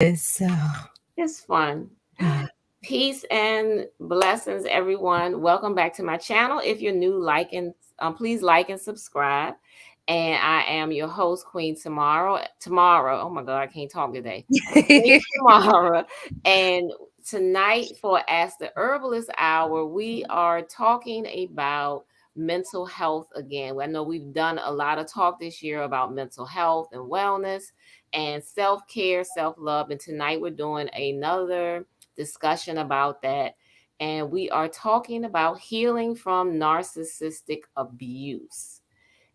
So, It's fun. Peace and blessings, everyone. Welcome back to my channel. If you're new, please like and subscribe. And I am your host, Queen Tomorrow. Tomorrow, oh my God, I can't talk today. Queen Tomorrow. And tonight, for Ask the Herbalist Hour, we are talking about mental health again. I know we've done a lot of talk this year about mental health and wellness and self-care, self-love. And tonight we're doing another discussion about that. And we are talking about healing from narcissistic abuse.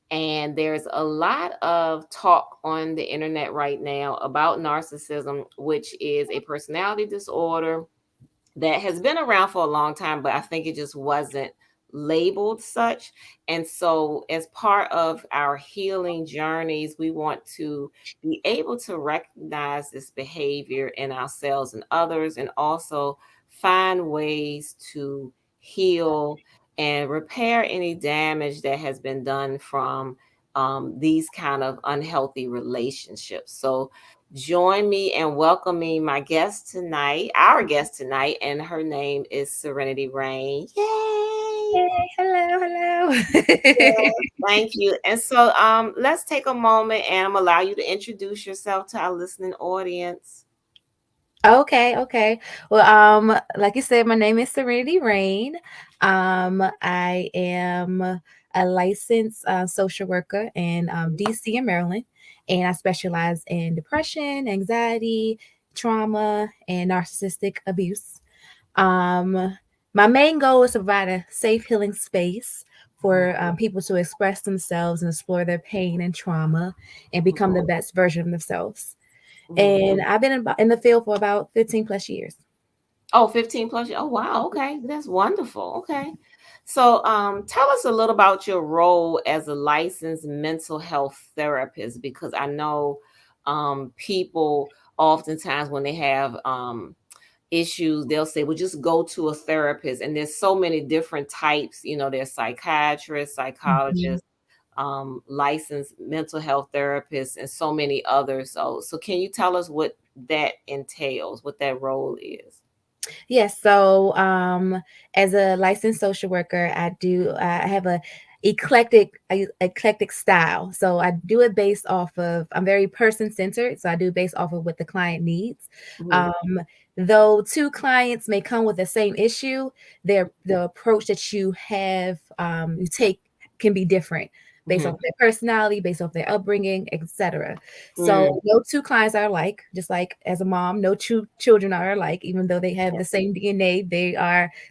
And there's a lot of talk on the internet right now about narcissism, which is a personality disorder that has been around for a long time, but I think it just wasn't labeled such. And so, as part of our healing journeys, we want to be able to recognize this behavior in ourselves and others, and also find ways to heal and repair any damage that has been done from these kind of unhealthy relationships. So, join me in welcoming my guest tonight, our guest tonight, and her name is Serenity Rain. Yay! hey, hello. Yes, thank you. And so let's take a moment and I'm allow you to introduce yourself to our listening audience. Okay. Well, like you said, my name is Serenity Rain. I am a licensed social worker in DC and Maryland, and I specialize in depression, anxiety, trauma, and narcissistic abuse. Um, my main goal is to provide a safe healing space for people to express themselves and explore their pain and trauma and become the best version of themselves. Mhm. And I've been in the field for about 15 plus years. Oh, 15 plus. Oh, wow. Okay. That's wonderful. Okay. So, tell us a little about your role as a licensed mental health therapist, because I know people oftentimes when they have issues, they'll say, well, just go to a therapist. And there's so many different types, there's psychiatrists, Mhm. psychologists, licensed mental health therapists, and so many others. So can you tell us what that entails, what that role is? Yes. So, as a licensed social worker, I have eclectic style. So I do it based off of. I'm very person centered. So I do based off of what the client needs. Mhm. Um, though two clients may come with the same issue, the approach that you take can be different based off Mhm. of their personality, based off their upbringing, etc. Mm. So no two clients are alike. Just like as a mom, no two children are alike, even though they have the same DNA.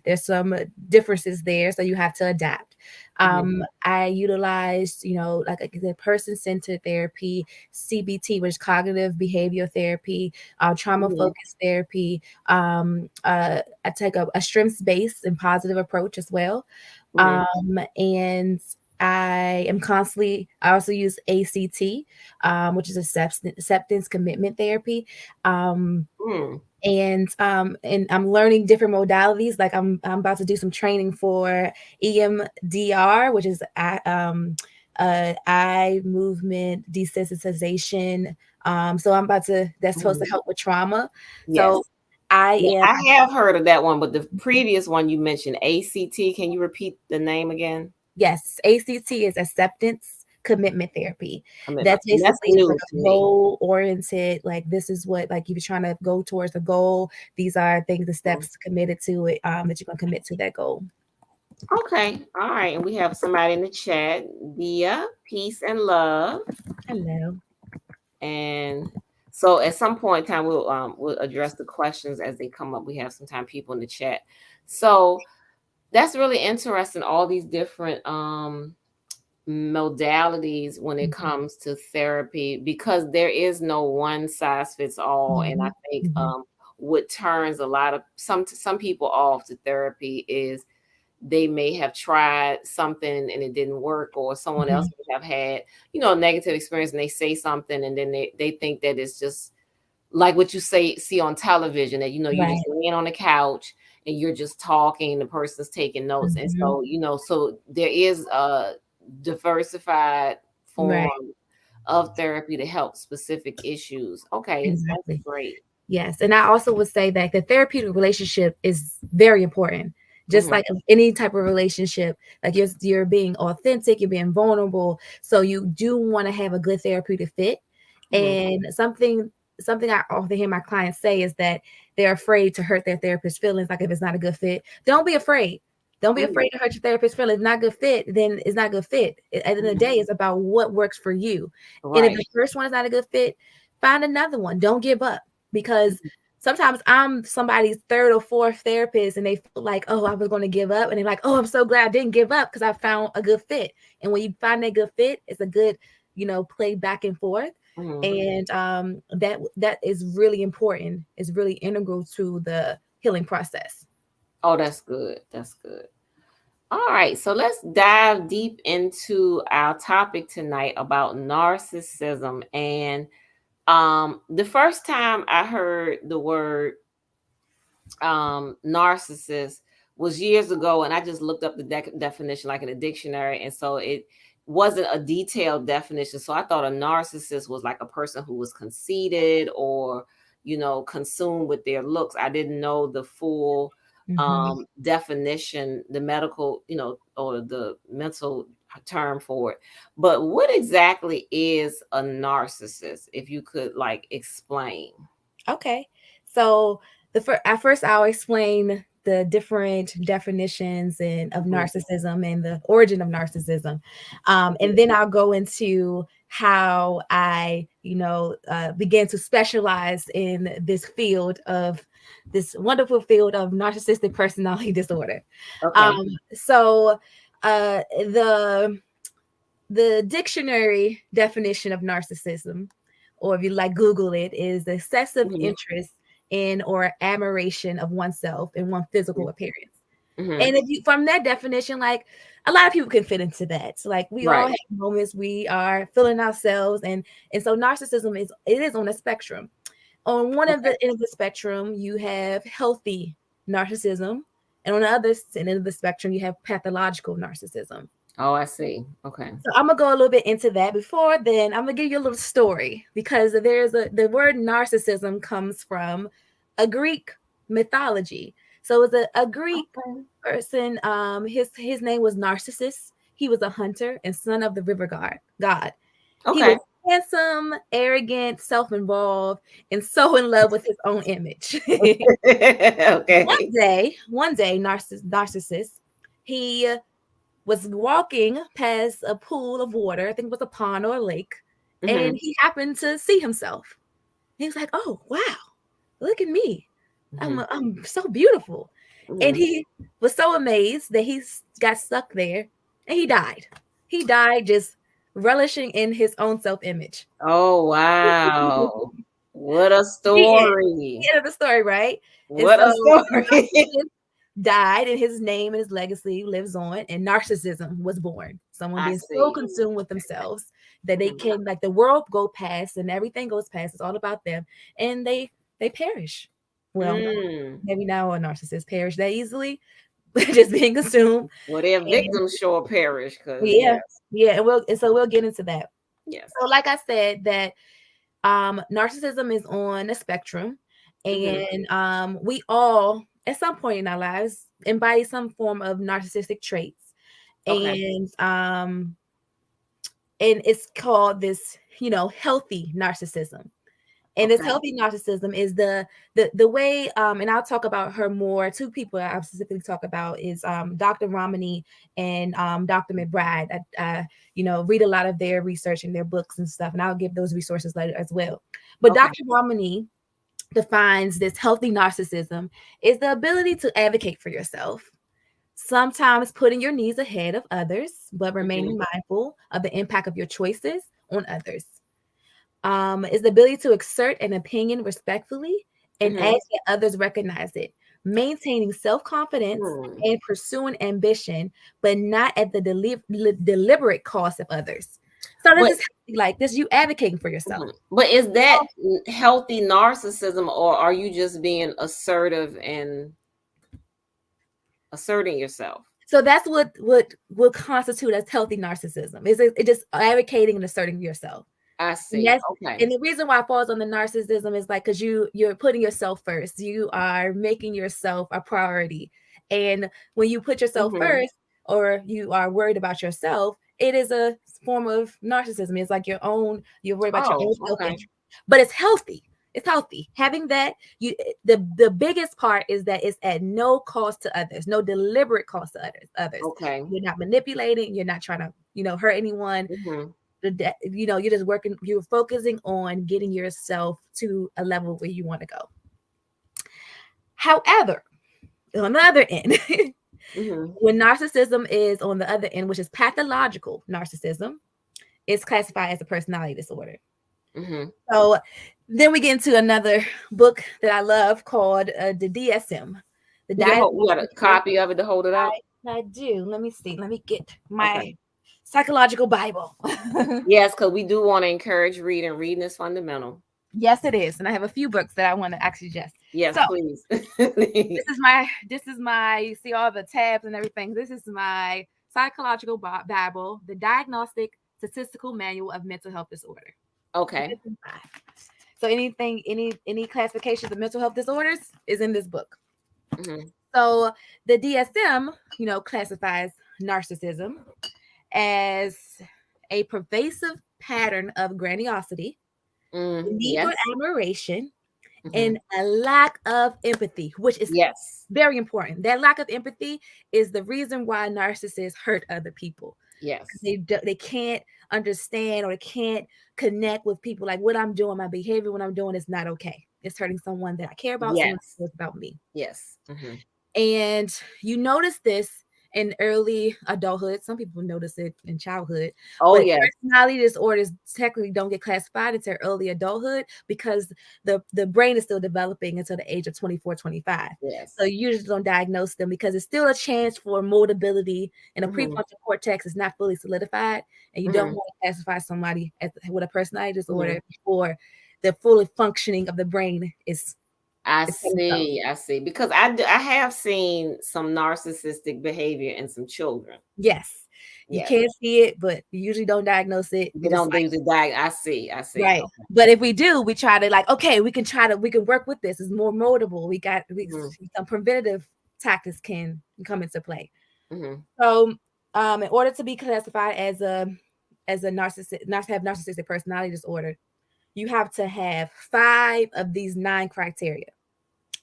There's some differences there, so you have to adapt. Mhm. I utilized, like I said, person-centered therapy, CBT, which is cognitive behavioral therapy, Mhm. trauma-focused therapy. I take a strengths-based and positive approach as well. Mhm. And I also use ACT, which is acceptance commitment therapy. Um, Mm. and I'm learning different modalities. Like I'm about to do some training for EMDR, which is eye movement desensitization. So that's supposed to Mhm. help with trauma. So Yes. I Yeah, am I have heard of that one, but the previous one you mentioned, ACT, can you repeat the name again? Yes, ACT is acceptance commitment therapy. Commitment. That's And that's basically just like new to a me. goal oriented, like this is what, like you're trying to go towards a goal. These are things, the Mhm. steps committed to it, that you're gonna commit to that goal. Okay. All right. And we have somebody in the chat, Dia, peace and love. Hello. And so at some point in time we'll address the questions as they come up. We have some time people in the chat. So that's really interesting, all these different modalities when it Mhm, comes to therapy, because there is no one size fits all. And I mhm, think mhm. what turns a lot of some people off to therapy is they may have tried something and it didn't work, or someone else Mhm. may have had a negative experience, and they say something and then they think that it's just like what you see on television, that you're Right. just laying on the couch and you're just talking, the person's taking notes. And Mhm. so so there is a diversified form Right. of therapy to help specific issues. Okay, that's Exactly. great. Yes, and I also would say that the therapeutic relationship is very important. Just Mm-hmm. like any type of relationship, like you're being authentic, you're being vulnerable. So you do want to have a good therapeutic fit. Mm-hmm. And something I often hear my clients say is that they're afraid to hurt their therapist's feelings. Like if it's not a good fit, don't be afraid. Don't be Mm-hmm. afraid to hurt your therapist's feelings. If not a good fit, then it's not a good fit. At the end of the Mm-hmm. day, it's about what works for you. And if Right. the first one is not a good fit, find another one. Don't give up because sometimes I'm somebody's third or fourth therapist and they feel like, oh, I was going to give up. And they're like, oh, I'm so glad I didn't give up because I found a good fit. And when you find that good fit, it's a good, play back and forth. Mm-hmm. And that is really important. It's really integral to the healing process. Oh, that's good. That's good. All right, so let's dive deep into our topic tonight about narcissism. And the first time I heard the word narcissist was years ago, and I just looked up the definition like in a dictionary, and so it wasn't a detailed definition. So I thought a narcissist was like a person who was conceited or consumed with their looks. I didn't know the full Mm-hmm. definition, the medical, or the mental term for it. But what exactly is a narcissist, if you could like explain? Okay. So at first I'll explain the different definitions and of Mhm, narcissism and the origin of narcissism, mhm, and then I'll go into how I, began to specialize in this wonderful field of narcissistic personality disorder. Um, okay. so the dictionary definition of narcissism, or if you like Google it, is excessive Mhm, interest in or admiration of oneself in one physical mhm, appearance. mhm. And if you from that definition, like a lot of people can fit into that. So like we all Right. have moments we are feeling ourselves, and so narcissism is on a spectrum. On one of Okay. the end of the spectrum, you have healthy narcissism, and on the other end of the spectrum, you have pathological narcissism. Oh, I see. Okay. So I'm gonna go a little bit into that. Before then, I'm gonna give you a little story because the word narcissism comes from a Greek mythology. So it's a Greek Okay. person. His name was Narcissus. He was a hunter and son of the river god. He was Okay. handsome, arrogant, self-involved, and so in love with his own image. Okay. One day, Narcissus, he was walking past a pool of water. I think it was a pond or a lake, and Mhm, he happened to see himself. He was like, "Oh wow, look at me! mhm, I'm so beautiful." And mhm. he was so amazed that got stuck there, and he died. He died just relishing in his own self image. Oh, wow. What a The end. story. The end of the story, right? And What so a story. Narcissus died, and his name and his legacy lives on, and narcissism was born. Someone I being so see. consumed with themselves that they Mhm. can, like, the world go past and everything goes past. It's all about them, and they perish. Well, Mm. maybe now a narcissist perish that easily, just being consumed. Well, their And victims sure perish because, yeah, yes, yeah, and so we'll get into that. yes. So, like I said, that narcissism is on a spectrum, Mhm. and we all, at some point in our lives, embody some form of narcissistic traits, Okay. and it's called this, healthy narcissism. And this Okay. healthy narcissism is the way, and I'll talk about her more. Two people I specifically talk about is Dr. Romney and Dr. McBride. Read a lot of their research and their books and stuff, and I'll give those resources later as well. But Okay. Dr. Romney defines this healthy narcissism is the ability to advocate for yourself, sometimes putting your needs ahead of others, but Mhm. remaining mindful of the impact of your choices on others. Is the ability to exert an opinion respectfully and Mhm. ask that others recognize it, maintaining self confidence Hmm. and pursuing ambition, but not at the deliberate cost of others. So this But is like this, you advocating for yourself. but is that healthy narcissism, or are you just being assertive and asserting yourself? So that's what constitute as healthy narcissism. Is it just advocating and asserting yourself. I And see. that's Okay. and the reason why it falls on the narcissism is like because you're putting yourself first. You are making yourself a priority. And when you put yourself Mm-hmm. first or you are worried about yourself, it is a form of narcissism. It's like you're worried about your Oh, own okay. self-interest. But it's healthy. It's healthy. Having that, the biggest part is that it's at no cost to others, no deliberate cost to others. Okay. You're not manipulating, you're not trying to, hurt anyone. Mm-hmm. You're just working, you're focusing on getting yourself to a level where you want to go. However, on the other end, Mm-hmm. when narcissism is on the other end, which is pathological narcissism, it's classified as a personality disorder. Mm-hmm. So then we get into another book that I love called the DSM, the You got a Diagnostic Scale. copy of it to hold it up? I do. Let me see. Let me get my Okay. psychological Bible. Yes, because we do want to encourage reading. Reading is fundamental. Yes, it is, and I have a few books that I want to actually just. Yes, So please. this is my you see all the tabs and everything. This is my psychological Bible, the Diagnostic Statistical Manual of Mental Health Disorder. Okay. This is mine. So anything, any classifications of mental health disorders is in this book. Mm-hmm. So the DSM, classifies narcissism as a pervasive pattern of grandiosity, the Mm, need for yes. admiration, Mm-hmm. and a lack of empathy, which is Yes. very important. That lack of empathy is the reason why narcissists hurt other people. Yes. They can't understand or they can't connect with people. Like what I'm doing, my behavior, what I'm doing is not okay. It's hurting someone that I care about, someone Yes. that cares about me. Yes. Mm-hmm. And you notice this in early adulthood. Some people notice it in childhood, Oh, but yes. personality disorders technically don't get classified until early adulthood because the brain is still developing until the age of 24, 25. So Yes. you usually don't diagnose them because it's still a chance for moldability and the Mm-hmm. prefrontal cortex is not fully solidified. And you don't Mm-hmm. want to classify somebody with a personality Mm-hmm. disorder before the fully functioning of the brain I is coming up. see. I see. Because I have seen some narcissistic behavior in some children. Yes. You Yes. can't see it, but you usually don't diagnose it. They We just don't like do the diag. I see. I see. right. Okay. But if we do, we try to like, okay, we can work with this. It's more moldable. We Mm-hmm. some preventative tactics can come into play. Mm-hmm. So in order to be classified as a have narcissistic personality disorder, you have to have 5 of these 9 criteria.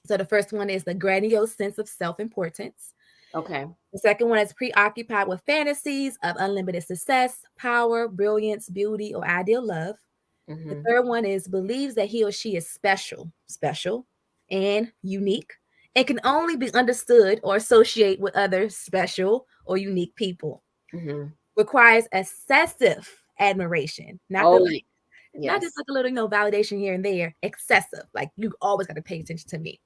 So the first one is the grandiose sense of self-importance. Okay. The second one is preoccupied with fantasies of unlimited success, power, brilliance, beauty, or ideal love. The Mm-hmm. third one is believes that he or she is special and unique, and can only be understood or associate with other special or unique people. Mm-hmm. Requires excessive admiration, Oh, not just yes. like a little, validation here and there, excessive. Like you always got to pay attention to me.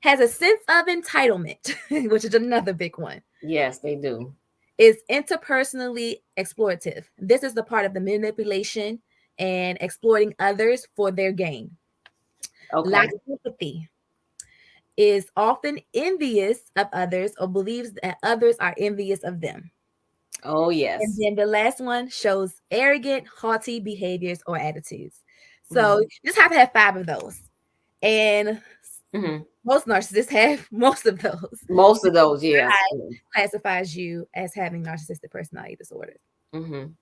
Has a sense of entitlement, which is another big one. Yes, they do. Is interpersonally exploitative. This is the part of the manipulation and exploiting others for their gain. Okay. Lacks empathy. Is often envious of others or believes that others are envious of them. Oh, And yes. then the last one shows arrogant, haughty behaviors or attitudes. So Mm-hmm. you just have to have 5 of those. And Mm-hmm. most narcissists have most of those. Most of those, yes. I classifies you as having narcissistic personality disorder. Mm-hmm.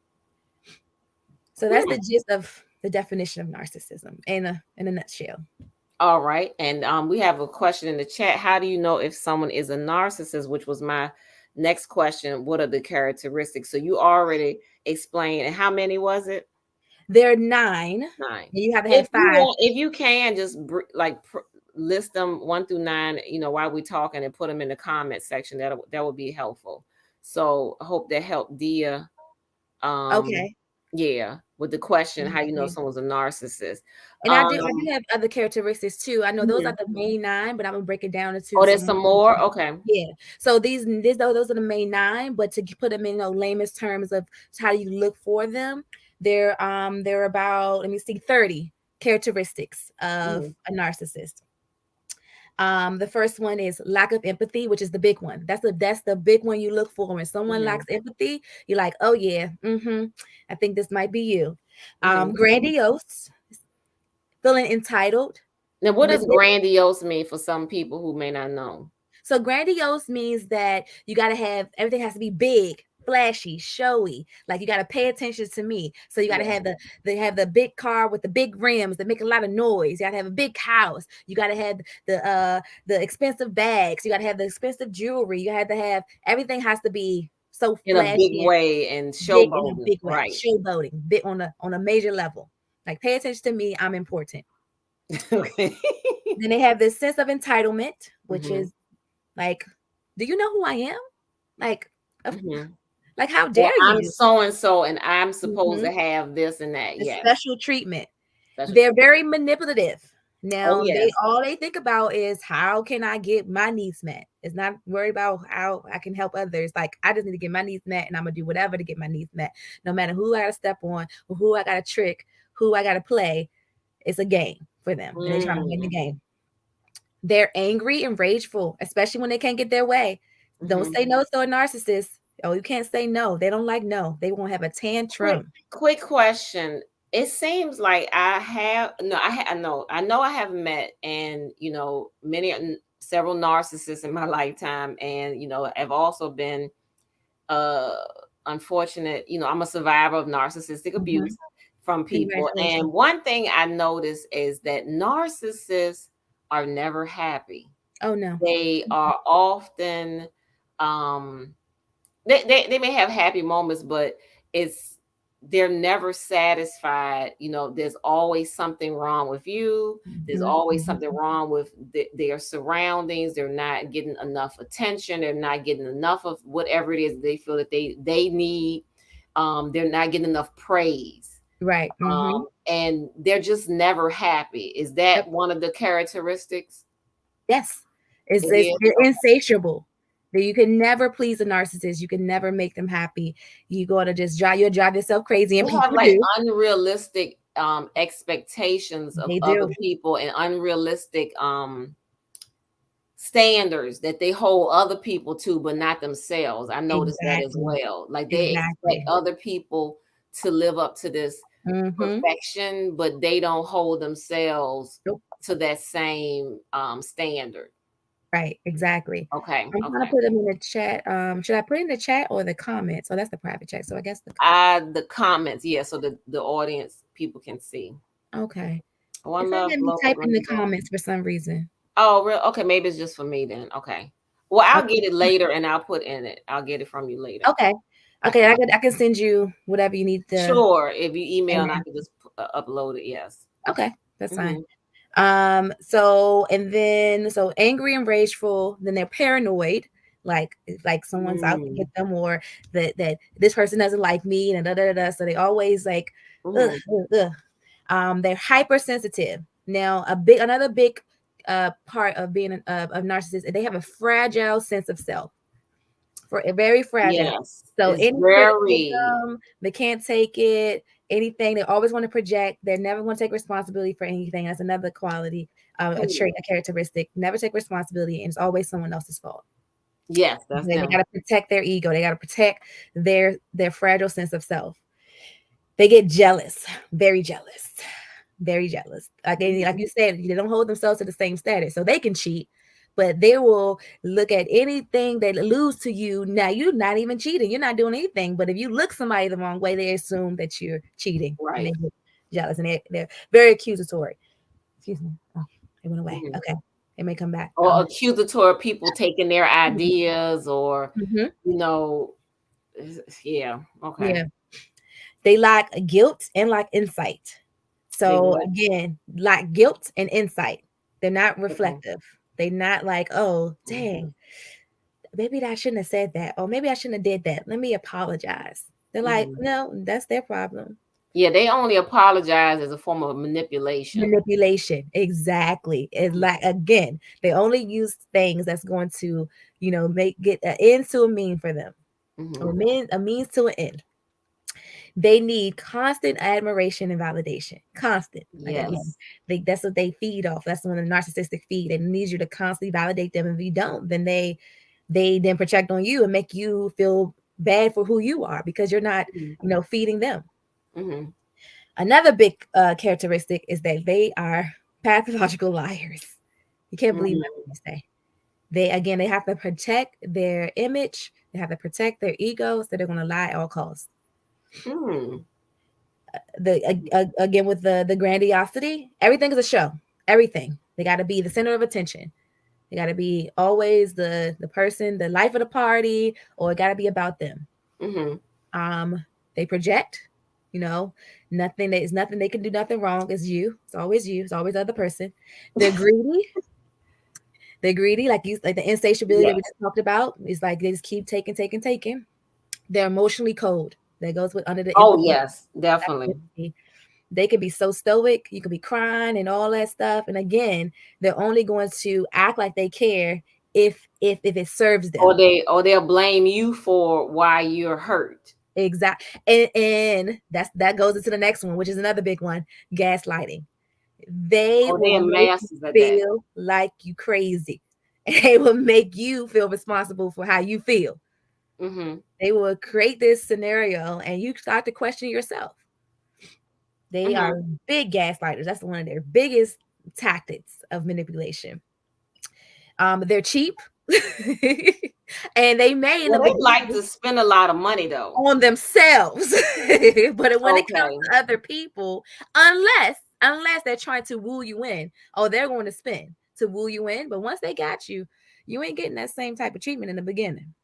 So that's Yeah. the gist of the definition of narcissism in a nutshell. All right. And we have a question in the chat. How do you know if someone is a narcissist? Which was my next question. What are the characteristics? So you already explained. And how many was it? There are 9. And 9. you have to If have you 5. want, if you can, just list them 1 through 9. While we're talking, and put them in the comment section. That would be helpful. So I hope that helped Dia. Um, Okay. yeah, with the question, how you know Okay. someone's a narcissist. And I do Um, have other characteristics too. I know those are mhm. the main 9, but I'm gonna break it down into Oh, there's some some more. more. Okay. Yeah. So those are the main 9, but to put them in lamest terms of how you look for them, they're about, let me see, 30 characteristics of Mhm. a narcissist. The first one is lack of empathy, which is the big one. That's the big one you look for when someone lacks Mhm. empathy. You're like, oh yeah, I think this might be you. Mhm. Grandiose, feeling entitled. Now, what does grandiose mean for some people who may not know? So grandiose means that you got to have everything has to be big, flashy, showy. Like you got to pay attention to me. So you got to Yeah. have the big car with the big rims that make a lot of noise. You got to have a big house. You got to have the expensive bags. You got to have the expensive jewelry. You had to have everything has to be so In a big flashy and way and big in a showboating, big way, right? showboating, big on a major level. Like pay attention to me. I'm important. Okay. Then they have this sense of entitlement, which Mhm. is like, do you know who I am? Like, of, Mhm. like how Well, dare I'm you? so and so, and I'm supposed Mhm. to have this and that. The Yes. special treatment. Special They're treatment. very manipulative. Oh, Now they yes. all they think about is how can I get my needs met. It's not worried about how I can help others. Like I just need to get my needs met, and I'm gonna do whatever to get my needs met, no matter who I gotta step on, or who I gotta trick, who I gotta play. It's a game for them, and they're trying to win the Mm. game. They're angry and rageful, especially when they can't get their way. Don't Mhm. say no to a narcissist. Oh, you can't say no. They don't like no. They won't have a Quick, tantrum. quick question. It seems like I have no, I know I have met and several narcissists in my lifetime, and have also been uh unfortunate. I'm a survivor of narcissistic Mhm. abuse from people, Congratulations. and one thing I notice is that narcissists are never happy. Oh no. They are often um they may have happy moments, but it's they're never satisfied. There's always something wrong with you. There's Mhm, always mhm. something wrong with their surroundings. They're not getting enough attention. They're not getting enough of whatever it is they feel that they need. They're not getting enough praise. Right. Mhm. And they're just never happy. Is Yep. that one of the characteristics? Yes. It It's is. they're insatiable. That you can never please a narcissist. You can never make them happy. You gotta just drive yourself crazy, and They have people like do. unrealistic expectations of They other do. people and unrealistic standards that they hold other people to, but not themselves. I noticed that as Exactly. well. Like they expect Exactly. other people to live up to this Mhm. perfection, but they don't hold themselves Nope. to that same standard. Right, exactly. Okay, I'm trying to okay. put them in the chat. Should I put it in the chat or the comments? Oh, that's the private chat. So I guess The comments, yeah, so the audience people can see. okay. One It's not love, letting me global type in the rainbow. comments for some reason. Oh, real? Okay, maybe it's just for me then. Okay. Well, I'll Okay. get it later and I'll put in it. I'll get it from you later. Okay. Okay, Okay. I can send you whatever you need to Sure. If you email and and I then can just upload it. Yes. okay, that's fine. Hmm. So and then so angry and rageful, then they're paranoid, like someone's out to Mm. get them or that this person doesn't like me and da da da. Da. So they always like ugh, Hmm. ugh, ugh. They're hypersensitive. Now, another big part of being a narcissist, they have a fragile sense of self, for very fragile. Yes. So It's any very. criticism, they can't take it. Anything, they always want to project. They never want to take responsibility for anything. That's another quality, a Mm. trait, a characteristic. Never take responsibility, and it's always someone else's fault. Yes, that's They got them. to protect their ego. They got to protect their fragile sense of self. They get jealous, very jealous, very jealous. Like Mhm. you said, they don't hold themselves to the same status, so they can cheat, but they will look at anything they lose to you. Now you're not even cheating, you're not doing anything, but if you look somebody the wrong way, they assume that you're cheating, and they Right. get jealous, and they're very accusatory. Excuse me. Oh, it went away. Hmm. Okay, it may come back. Or accusatory people taking their Mhm. ideas or, Mhm. you know, yeah. Okay. Yeah, they lack guilt and lack insight. They So what? again, lack guilt and insight. They're not Okay. reflective. They're not like, oh, Hmm. dang, maybe I shouldn't have said that, or maybe I shouldn't have did that. Let me apologize. They're like, Hmm. no, that's their problem. Yeah, they only apologize as a form of manipulation. Manipulation, exactly. It's like again, they only use things that's going to, make get an end to a mean for them, or Hmm. a means to an end. They need constant admiration and validation. Constant. Like again, Yes. that's what they feed off. That's when the narcissistic feed. They need you to constantly validate them. If you don't, then they then project on you and make you feel bad for who you are because you're not, Hmm. feeding them. Hmm. Another big characteristic is that they are pathological liars. You can't believe Mm-hmm. what they say. They have to protect their image. They have to protect their ego, so they're going to lie at all costs. Mm. Again with the grandiosity, everything is a show. Everything, they got to be the center of attention. They got to be always the person, the life of the party, or it got to be about them. Mm-hmm. They project, you know, nothing they can do nothing wrong. It's you. It's always you. It's always the other person. They're greedy. They're greedy, like the insatiability that we Yes. just talked about. It's like they just keep taking, taking, taking. They're emotionally cold. That goes with under the Oh, empathy. yes, definitely. They can be so stoic. You can be crying and all that stuff. And again, they're only going to act like they care if it serves them. They'll blame you for why you're hurt. Exactly. And that goes into the next one, which is another big one, gaslighting. They Oh, will they're make you masters at that. feel like you crazy. And they will make you feel responsible for how you feel. Mm-hmm. They will create this scenario and you start to question yourself. They Mm-hmm. are big gaslighters. That's one of their biggest tactics of manipulation. They're cheap. And they may in the Well, they like beginning to spend a lot of money though. on themselves. But when it comes Okay. to other people, unless they're trying to woo you in, oh, they're going to spend to woo you in. But once they got you, you ain't getting that same type of treatment in the beginning.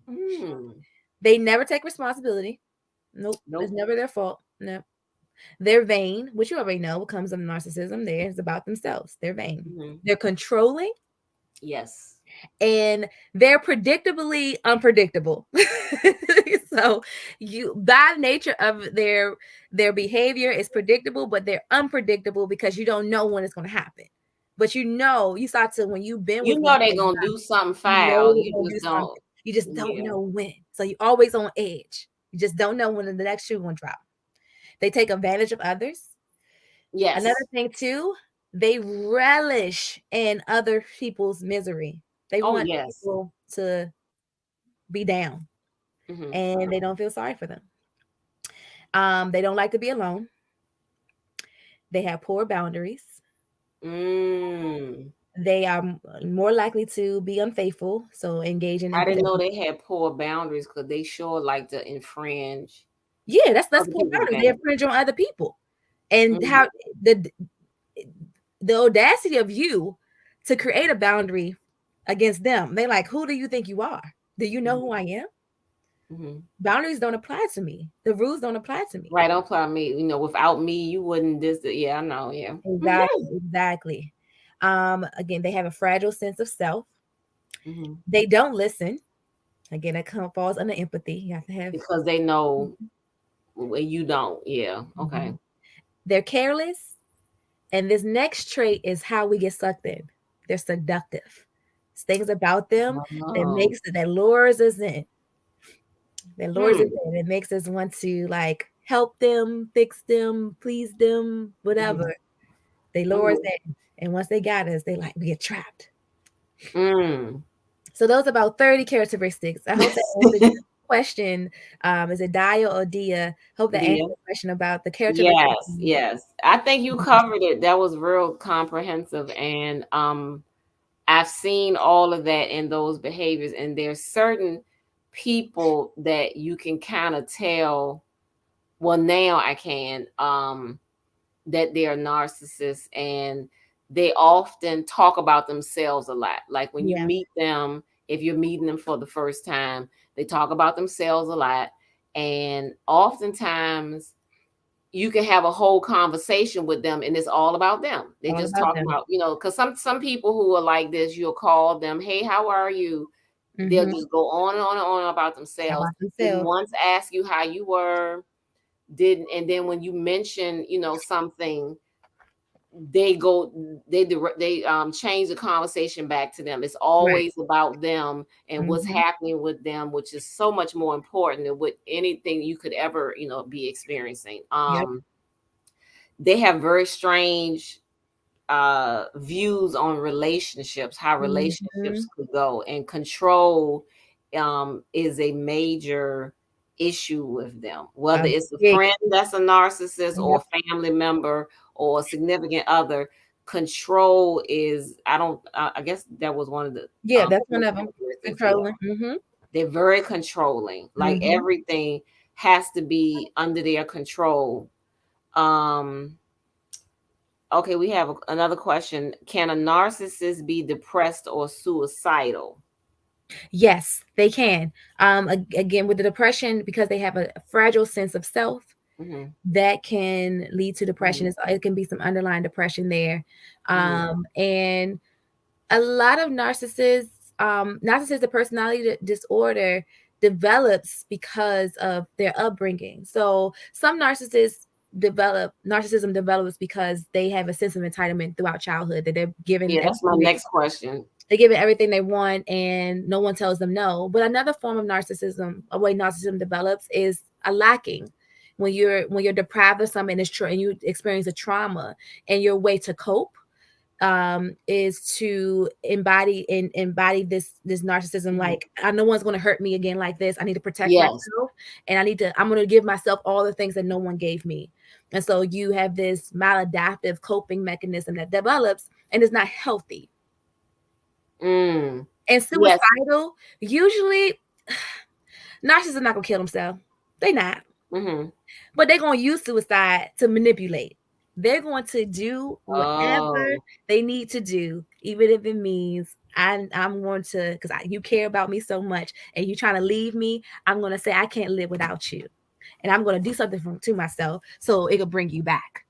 Mm. They never take responsibility. Nope, it's Nope. never their fault. No, they're vain, which you already know what comes of narcissism. It's about themselves. They're vain. Mm-hmm. They're controlling, Yes. and they're predictably unpredictable. So you, by nature of their behavior, is predictable, but they're unpredictable because you don't know when it's going to happen. But you start to, when you've been You with one know for they're a gonna while, do something you know foul. they're You going to do just don't. something. You just don't Yeah. know when. So you're always on edge. You just don't know when the next shoe going to drop. They take advantage of others. Another Yes. thing too, they relish in other people's misery. They Oh, want yes. people to be down, Mm-hmm. and they don't feel sorry for them. They don't like to be alone. They have poor boundaries. Mm. They are more likely to be unfaithful, so engaging in I didn't know they had poor boundaries because they sure like to infringe yeah, that's other poor people's boundaries. They boundaries. infringe on other people, and Mm-hmm. how the the audacity of you to create a boundary against them. They like, who do you think you are? Do you know who I am? Mm-hmm. Boundaries don't apply to me. The rules don't apply to me. Right, don't apply me. Without me, you wouldn't this. Yeah, I know. Yeah. Exactly, exactly. Again, they have a fragile sense of self. Mm-hmm. They don't listen. Again, that falls under empathy. You have to have. Because they know you don't. Yeah. Okay. Mhm. They're careless, and this next trait is how we get sucked in. They're seductive. It's things about them Oh. that lures us in. That lures us Hmm. in. It makes us want to like help them, fix them, please them, Mm-hmm. whatever. They lure us Mm-hmm. in, and once they got us, they like we get trapped. Mm. So those are about 30 characteristics. I hope that answered your question. Is it Dia or Dia? Hope that answered Dear. the question about the characteristics. Yes. Yes. I think you covered it. That was real comprehensive, and I've seen all of that in those behaviors, and there's certain people that you can kind of tell. Well, now I can. That they are narcissists, and they often talk about themselves a lot. Like when you Yeah, meet them, if you're meeting them for the first time, they talk about themselves a lot. And oftentimes you can have a whole conversation with them and it's all about them. They all just about talk them. about, because some people who are like this, you'll call them, hey, how are you? They'll Hmm. just go on and on and on about themselves. About Didn't themselves. once ask you how you were, didn't, and then when you mention, something, they go they change the conversation back to them. It's Right. always about them and what's Hmm. happening with them, which is so much more important than what anything you could ever be experiencing. Yep. They have very strange views on relationships, how Hmm. relationships could go, and control is a major. issue with them, whether A it's a big friend that's a narcissist or Yep. a family member or a significant other. Control is, I don't, I guess that was one of the Yeah, that's one of them. characteristics. Yeah, Controlling. Mhm. they're very controlling. Like Mhm. everything has to be under their control. Um, okay, we have another question. Can a narcissist be depressed or suicidal? Yes, they can. Again, with the depression, because they have a fragile sense of self, Mm-hmm. that can lead to depression. Mm-hmm. It can be some underlying depression there. Mm-hmm. And a lot of narcissistic personality disorder develops because of their upbringing. So some narcissism develops because they have a sense of entitlement throughout childhood, that they're given Yeah, that's my everything next question. they give it everything they want and no one tells them no. But another form of narcissism, a way narcissism develops, is a lacking. When you're deprived of something and you experience a trauma, and your way to cope is to embody this narcissism. Mhm. Like, no one's going to hurt me again like this. I need to protect Yes. myself, and I'm going to give myself all the things that no one gave me. And so you have this maladaptive coping mechanism that develops, and is not healthy. Mm. And Yes. suicidal, usually narcissists are not gonna kill themselves. They not. Mm-hmm. But they're gonna use suicide to manipulate. They're going to do whatever Oh. they need to do, even if it means I'm going to, because you care about me so much and you trying to leave me. I'm going to say I can't live without you, and I'm going to do something to myself so it will bring you back.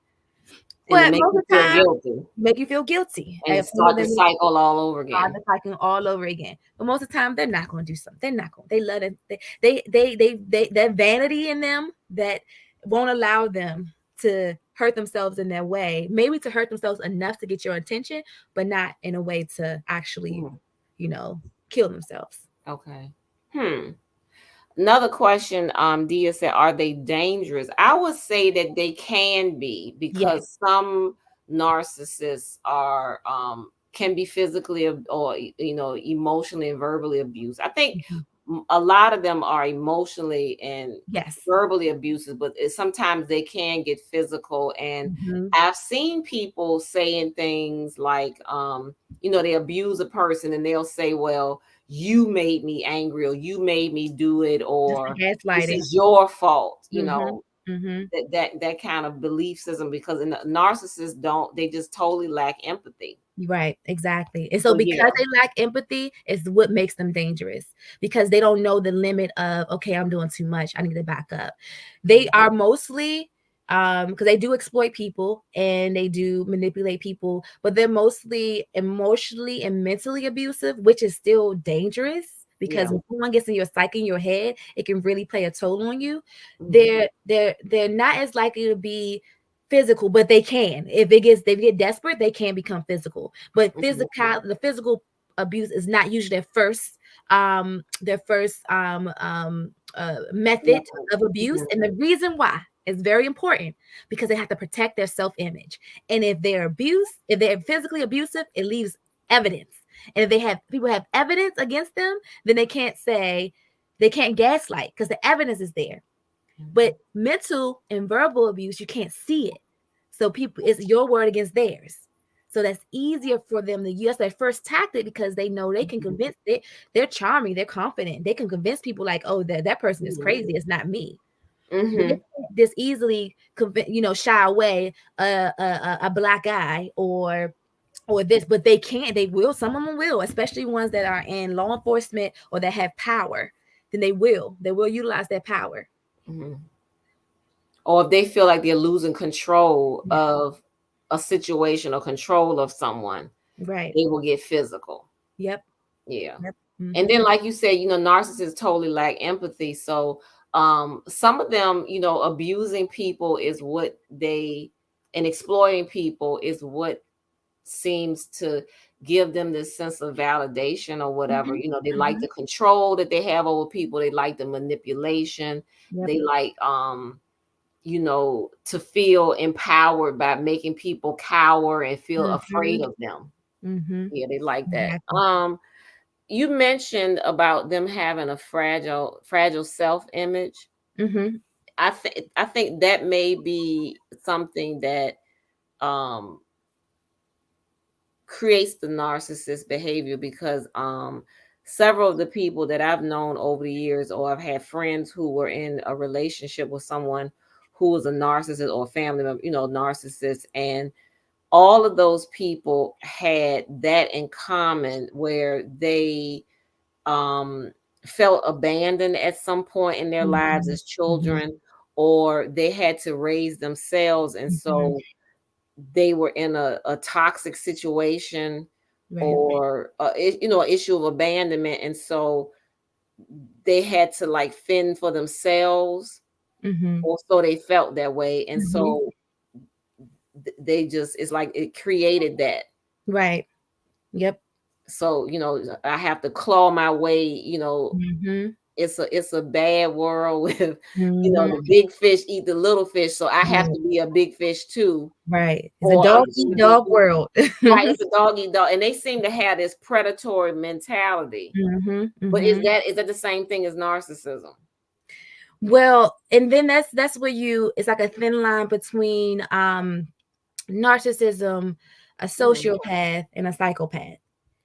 And to But make most you of the feel time, guilty make you feel guilty. and to And some of start the them cycle all over start again. the cycle all over again. But most of the time, they're not going to do something. They're not going. They love it. That vanity in them that won't allow them to hurt themselves in their way. Maybe to hurt themselves enough to get your attention, but not in a way to actually, Mhm. you know, kill themselves. Okay. Hmm. Another question, Dia said, are they dangerous? I would say that they can be, Yes. because some narcissists are can be physically or emotionally and verbally abused. I think Mhm. a lot of them are emotionally and Yes. verbally abusive, but sometimes they can get physical. And Hmm. I've seen people saying things like, they abuse a person and they'll say, well, you made me angry, or you made me do it, Just the or this gaslighting. is your fault, Hmm. Hmm. that kind of belief system, because in the narcissists don't, they just totally lack empathy. Right, exactly. And so So yeah. because they lack empathy is what makes them dangerous, because they don't know the limit of, okay, I'm doing too much. I need to back up. They Mhm. are mostly because they do exploit people and they do manipulate people, but they're mostly emotionally and mentally abusive, which is still dangerous, because Yeah. when someone gets in your psyche, in your head, it can really play a toll on you. Mhm. They're not as likely to be physical, but they can. If they get desperate, they can become physical. But Mhm. the physical abuse is not usually their first Yeah. method of abuse. Mhm. And the reason why is very important, because they have to protect their self-image. And if they're physically abusive, it leaves evidence. And if people have evidence against them, then they can't gaslight, because the evidence is there. But Mhm. mental and verbal abuse, you can't see it. So people, it's your word against theirs. So that's easier for them to use their first tactic, because they know they can Mhm. convince it. They're charming, they're confident. They can convince people like, oh, that person is Mhm. crazy. It's not me. But they Mhm. can't this easily shy away a black eye or this, but they can't. They will. Some of them will, especially ones that are in law enforcement or that have power. Then they will utilize their power. Mhm. Or if they feel like they're losing control Yeah. of a situation or control of someone, Right. they will get physical. Yep. Yeah. Yep. And Mhm. then, like you said, narcissists totally lack empathy. So some of them, abusing people is what they, and exploiting people is what seems to give them this sense of validation or whatever. Mhm. They like the Mhm. control that they have over people. They like the manipulation. Yep. They like to feel empowered by making people cower and feel afraid Mhm. of them. Mhm. Yeah, they like that. Exactly. You mentioned about them having a fragile self-image. Mhm. I think that may be something that um creates the narcissist behavior, because several of the people that I've known over the years, or I've had friends who were in a relationship with someone who was a narcissist, or a family member, narcissist, and all of those people had that in common, where they um felt abandoned at some point in their lives Mhm. as Mhm. children, or they had to raise themselves, and Mhm. so they were in a toxic situation, Right. or an issue of abandonment, and so they had to like fend for themselves, Mhm. or so they felt that way, and Mhm. so they just, it's like it created that. Right. Yep. So I have to claw my way. Mhm. It's a bad world with Mhm. the big fish eat the little fish, so I have Right. to be a big fish too, Right. It's a or I'm dog going eat to be. dog world. Right, it's a dog eat dog, and they seem to have this predatory mentality. Mhm. But is Mhm. that is that the same thing as narcissism? Well, and then that's where it's like a thin line between narcissism, a Mhm. sociopath, and a psychopath.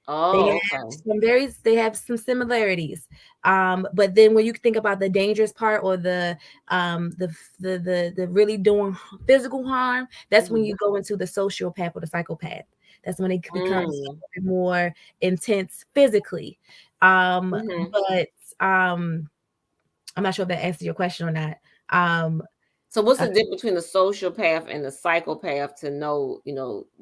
Oh, okay. They have some similarities. But then when you think about the dangerous part, or the really doing physical harm, that's when Mhm. you go into the sociopath or the psychopath. That's when it becomes a Mm. little bit more intense physically. Um, Mhm. but I'm not sure if that answers your question or not. Um, So what's uh, the difference between the sociopath and the psychopath, to know,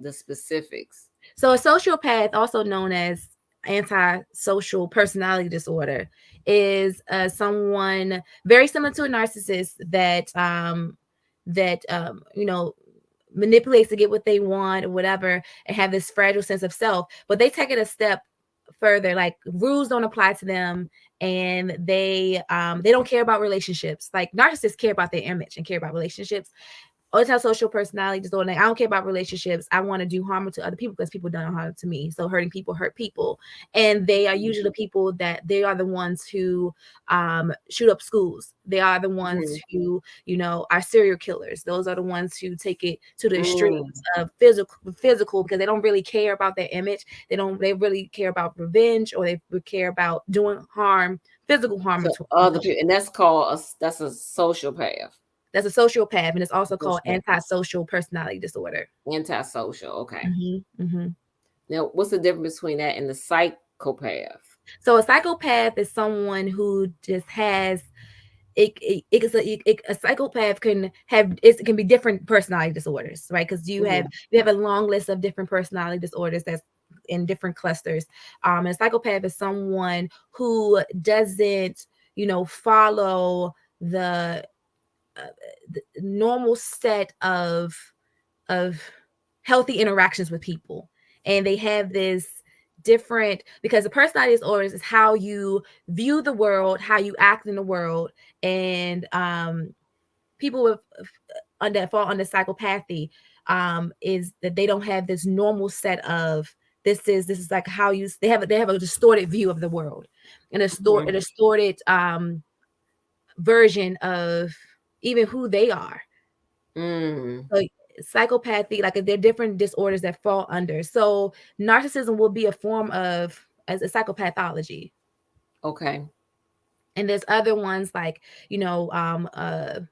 the specifics? So, a sociopath, also known as antisocial personality disorder, is someone very similar to a narcissist that manipulates to get what they want or whatever, and have this fragile sense of self. But they take it a step further. Like, rules don't apply to them, and they don't care about relationships. Like, narcissists care about their image and care about relationships. Antisocial personality disorder. I don't care about relationships. I want to do harm to other people because people done harm to me. So hurting people hurt people, and they are usually the people that they are the ones who shoot up schools. They are the ones Mhm. who are serial killers. Those are the ones who take it to the Mm. extremes of physical, because they don't really care about their image. They really care about revenge, or they would care about doing harm, physical harm So to other people, and that's a sociopath. that's a sociopath, and it's also called Sociopath. antisocial personality disorder. Antisocial. Okay. Mhm, mhm. Now, what's the difference between that and the psychopath? So a psychopath is someone who just has a psychopath can be different personality disorders, right? Because Mhm. you have a long list of different personality disorders that's in different clusters. And a psychopath is someone who doesn't, follow uh, the normal set of healthy interactions with people, and they have this different, because the personality disorders is how you view the world, how you act in the world. And people with under fall under psychopathy is that they don't have this normal set of, this is like how you they have a distorted view of the world, and a Mhm. distorted version of even who they are. Mm. So psychopathy, like, they're different disorders that fall under. So narcissism will be a form of as a psychopathology. Okay. And there's other ones like, a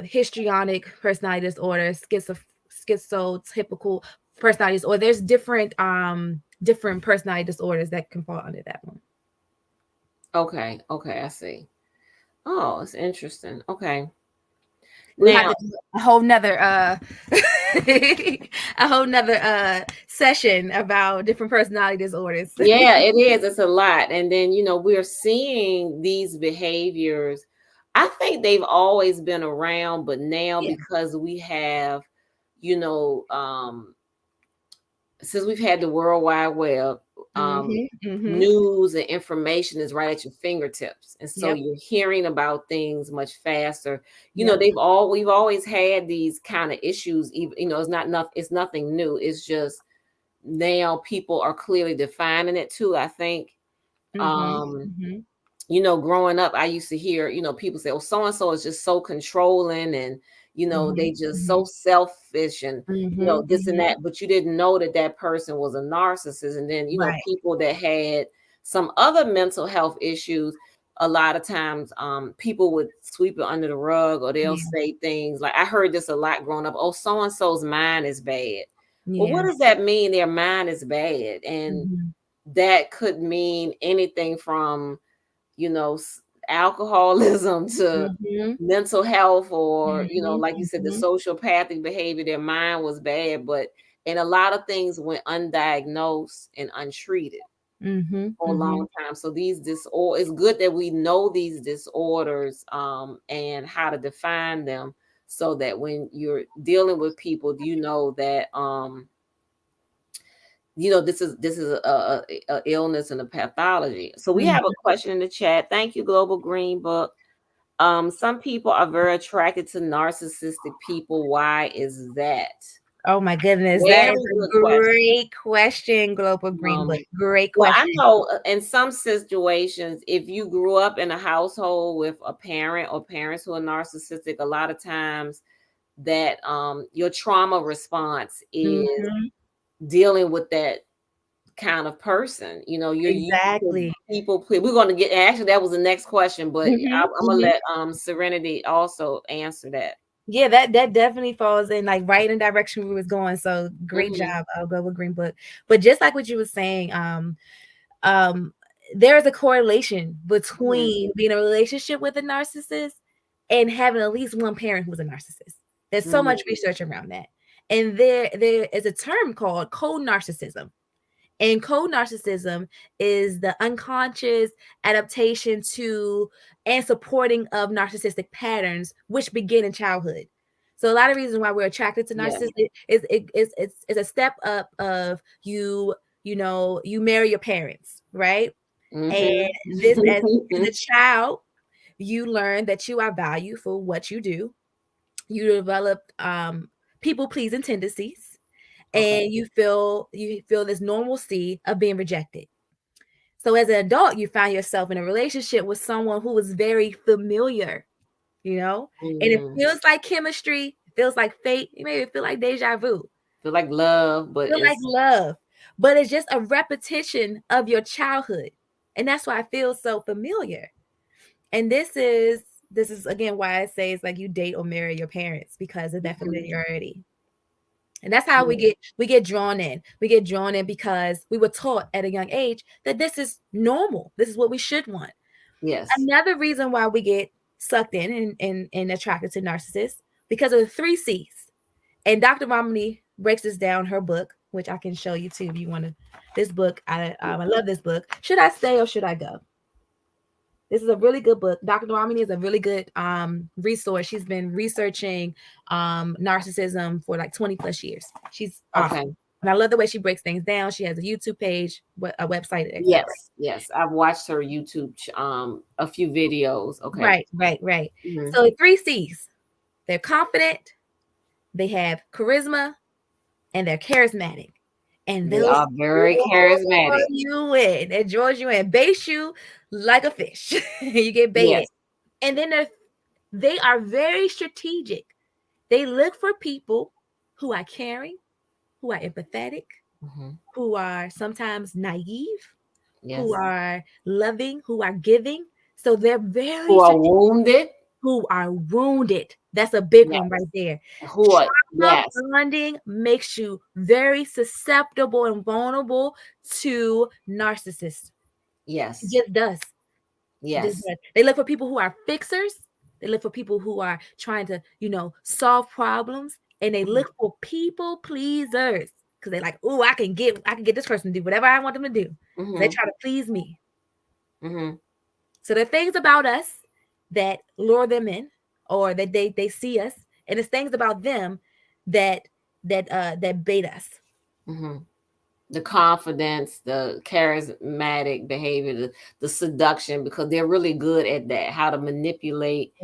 histrionic personality disorder, schizotypical personalities, or there's different personality disorders that can fall under that one. Okay. Okay. I see. Oh, it's interesting. Okay. We'll have to Now, do a whole nother a whole nother session about different personality disorders. yeah, it is. It's a lot. And then, we're seeing these behaviors. I think they've always been around, but now, Yeah. because we have, you know, since we've had the World Wide Web, um, Mhm. Mhm. news and information is right at your fingertips. And so Yep. you're hearing about things much faster. Yep. We've always had these kind of issues. Even, it's nothing new. It's just now people are clearly defining it too, I think. Mhm. Um, Mhm. growing up, I used to hear, people say, oh, so and so is just so controlling, and they Mhm, just so mhm, selfish, and mhm, this and mhm. that, but you didn't know that that person was a narcissist. And then Right. people that had some other mental health issues, a lot of times people would sweep it under the rug, or they'll Yeah, say things like, I heard this a lot growing up, oh, so and so's mind is bad. Well, what yeah. does that mean, their mind is bad? And Mhm, that could mean anything from you know, s- alcoholism to mhm, mental health, or, mhm, like you said, the mhm, sociopathic behavior, their mind was bad, and a lot of things went undiagnosed and untreated mhm, for a long mhm, time. So these disorder, it's good that we know these disorders, and how to define them, so that when you're dealing with people, you know that, this is a illness and a pathology. So we have a mhm. question in the chat. Thank you, Global Green Book. Some people are very attracted to narcissistic people. Why is that? Oh my goodness, that is Very a good question. great question, Global Green Book. Um, Great well, I question. know, in some situations, if you grew up in a household with a parent or parents who are narcissistic, a lot of times that your trauma response is Mhm, dealing with that kind of person. You're used to exactly. people. We're going to get, actually, that was the next question, but Mhm, I'm gonna mhm. let Serenity also answer that. Yeah, that definitely falls in like right in the direction we was going. So great Hmm. job, Global Green Book. But just like what you were saying, um, there is a correlation Hmm. between being in a relationship with a narcissist and having at least one parent who's a narcissist. There's so much Hmm. research around that. And there is a term called co-narcissism. And co-narcissism is the unconscious adaptation to and supporting of narcissistic patterns which begin in childhood. So a lot of reasons why we're attracted to Yes. narcissists is a step up of you marry your parents, right? And Hmm. this as a child, you learn that you are valued for what you do. You develop people pleasing tendencies, Okay. and you feel this normalcy of being rejected. So as an adult, you find yourself in a relationship with someone who is very familiar, you know, and it Hmm. feels like chemistry, it feels like fate, it maybe feel like deja vu, Feel like love, but feel like it's love, but it's just a repetition of your childhood, and that's why it feels so familiar. And this is again why I say it's like you date or marry your parents because of that Mhm. familiarity. And that's how we Yeah. get drawn in. We get drawn in because we were taught at a young age that this is normal. This is what we should want. Yes. Another reason why we get sucked in and attracted to narcissists because of the three C's. And Dr. Romney breaks this down in her book, which I can show you too if you want to. This book, I love this book. Should I stay or should I go? This is a really good book. Dr. Ramini is a really good resource. She's been researching narcissism for like 20 plus years. She's awesome. Okay. And I love the way she breaks things down. She has a YouTube page, a website, etc. Yes. Yes. I've watched her YouTube, a few videos. Okay. Right, right, right. Hmm. So three C's. They're confident, they have charisma, and they're charismatic. And They those are very draw charismatic. you in. It draws you in, base you like a fish. You get baited. Yes. And then they are very strategic. They look for people who are caring, who are empathetic, Hmm. who are sometimes naive, who Yes. are loving, who are giving. So they're very Who are strategic, wounded. who are wounded. That's a big one Yes. right there. Who are, Trauma yes. bonding makes you very susceptible and vulnerable to narcissists. It Yes. just does. Just Yes. that. They look for people who are fixers. They look for people who are trying to, solve problems, and they Hmm. look for people pleasers because they're like, "Oh, I can get this person to do whatever I want them to do." So they Hmm. try to please me. Hmm. So there are things about us that lure them in, or that they see us, and it's things about them that that bait us. Hmm. The confidence, the charismatic behavior, the seduction, because they're really good at that, how to manipulate,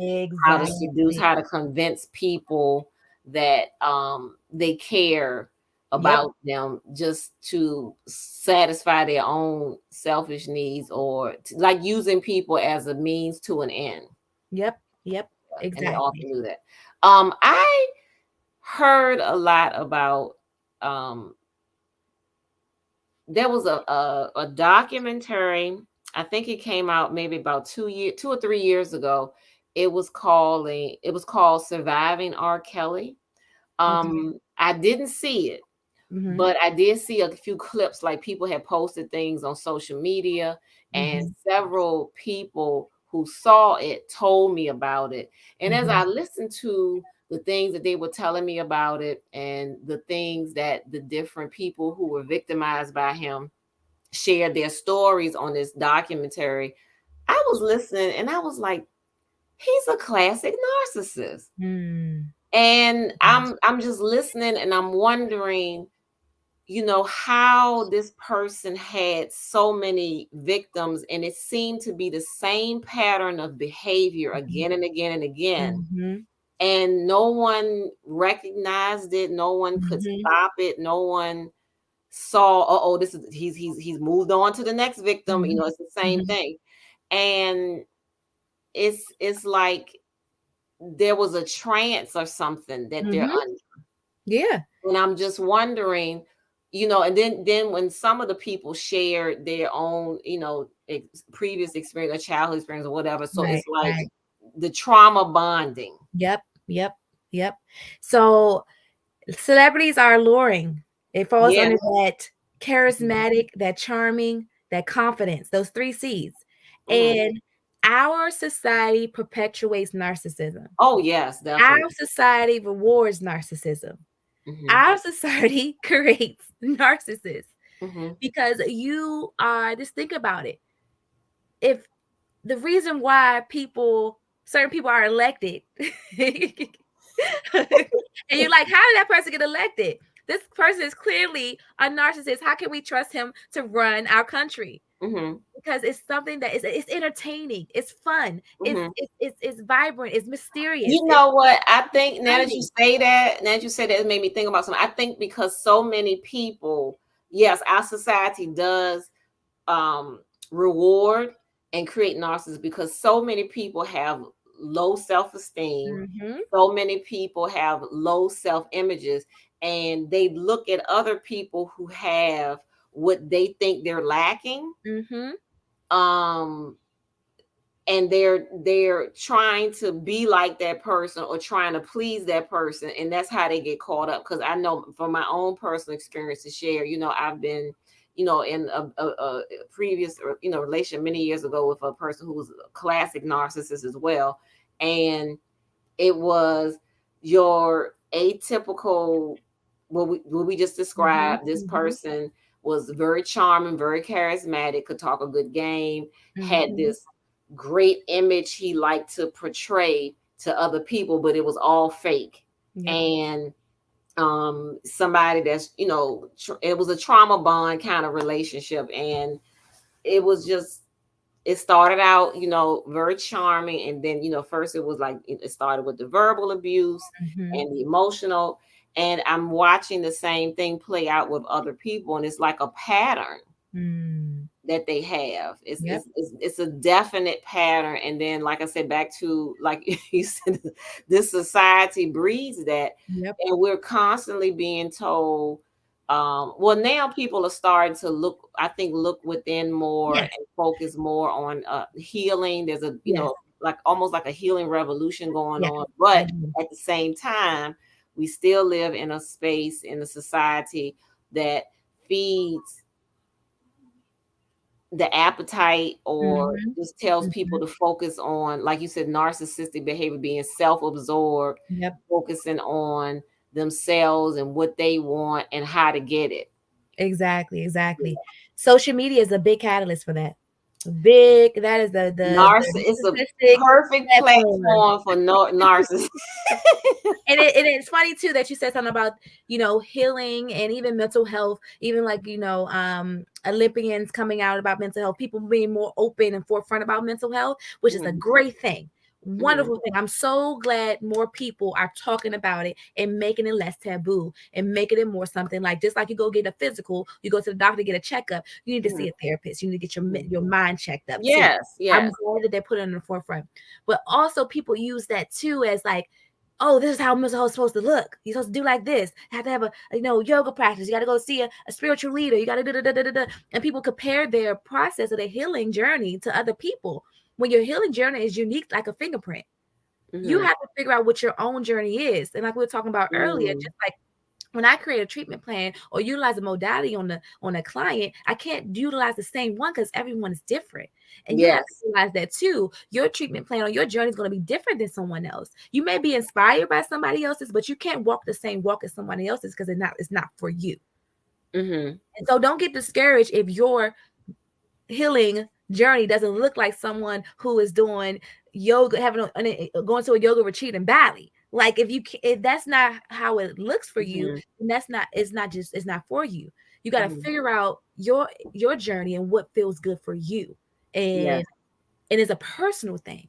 how to seduce, Exactly. how to convince people that they care Yep. about them just to satisfy their own selfish needs, or like using people as a means to an end. Yep. Yep. And they Exactly. often do that. I heard a lot about um there was a documentary. I think it came out maybe about 2 or 3 years ago. It was called Surviving R. Kelly. Okay. I didn't see it, Mm-hmm. but I did see a few clips, like people had posted things on social media, and Mm-hmm. several people who saw it told me about it. And as Mm-hmm. I listened to the things that they were telling me about it, and the things that the different people who were victimized by him shared their stories on this documentary, I was listening and I was like, he's a classic narcissist. Mm. And I'm just listening and I'm wondering, how this person had so many victims, and it seemed to be the same pattern of behavior again and again and again. Mm-hmm. And no one recognized it, no one could Mm-hmm. stop it, no one saw, oh, this is he's moved on to the next victim. Mm-hmm. It's the same Mm-hmm. thing. And it's like there was a trance or something that they're Mm-hmm. under. Yeah. And I'm just wondering, and then when some of the people shared their own, previous experience, or childhood experience, or whatever, so Right. it's like Right. the trauma bonding. Yep. Yep. Yep. So celebrities are alluring. It falls Yes. under that charismatic, that charming, that confidence, those three C's. Hmm. And our society perpetuates narcissism. Oh, yes, definitely. Our society rewards narcissism. Hmm. Our society creates narcissists Hmm. because just think about it. If the reason why certain people are elected, and you're like, how did that person get elected? This person is clearly a narcissist. How can we trust him to run our country? Hmm. Because it's something that it's entertaining, it's fun, Hmm. it's vibrant, it's mysterious, You it's know what? I think exciting. now that you say that, it made me think about something. I think because so many people, yes, our society does um reward and create narcissists, because so many people have low self-esteem, Mm-hmm. so many people have low self-images, and they look at other people who have what they think they're lacking, Mm-hmm. um and they're trying to be like that person, or trying to please that person, and that's how they get caught up. Because I know from my own personal experience to share, I've been in a previous relationship many years ago with a person who was a classic narcissist as well. And it was your atypical, what we just Mm-hmm. described. This Mm-hmm. person was very charming, very charismatic, could talk a good game, had Mm-hmm. this great image he liked to portray to other people, but it was all fake. Yep. And somebody that's, it was a trauma bond kind of relationship. And it was just, it started out, very charming. And then, first it was like, it started with the verbal abuse Mm-hmm. and the emotional. And I'm watching the same thing play out with other people. And it's like a pattern Mm. that they have. It's, Yep. it's, it's, it's a definite pattern. And then, like I said, back to, like you said, this society breeds that. Yep. And we're constantly being told, well, now people are starting to look, I think, look within more Yes. and focus more on healing. There's a, Yes. like almost like a healing revolution going Yes. on. I But do. at the same time, we still live in a space, in a society that feeds the appetite, or Mm-hmm. just tells Mm-hmm. people to focus on, like you said, narcissistic behavior, being self-absorbed, Yep. focusing on themselves and what they want and how to get it. Exactly. Yeah. Exactly. Social media is a big catalyst for that. Big. That is the It's a narcissistic perfect platform. platform for narcissists. And it's funny too that you said something about healing and even mental health, even like Olympians coming out about mental health, people being more open and forefront about mental health, which is a Mhm. great thing. Mm-hmm. Wonderful thing. I'm so glad more people are talking about it and making it less taboo and making it more something like, just like you go get a physical, you go to the doctor to get a checkup, you need to Mm-hmm. see a therapist, you need to get Mm-hmm. your mind checked up too. Yes, I'm yes. glad that they put it in the forefront. But also people use that too as like, oh, this is how mental health is supposed to look. You're supposed to do like this. You have to have a yoga practice. You got to go see a spiritual leader. You got to da da da da da. And people compare their process of their healing journey to other people. When your healing journey is unique like a fingerprint, you Mm-hmm. have to figure out what your own journey is. And like we were talking about earlier, Mm-hmm. just like when I create a treatment plan or utilize a modality on a client, I can't utilize the same one because everyone is different. And you have to Yes. realize that too. Your treatment plan or your journey is going to be different than someone else. You may be inspired by somebody else's, but you can't walk the same walk as somebody else's because it's not for you. Mm-hmm. And so don't get discouraged if your healing journey doesn't look like someone who is doing yoga, going to a yoga retreat in Bali. Like if that's not how it looks for you, Mm-hmm. then it's not for you. You got to Mm-hmm. figure out your journey and what feels good for you. Yes. And it's a personal thing.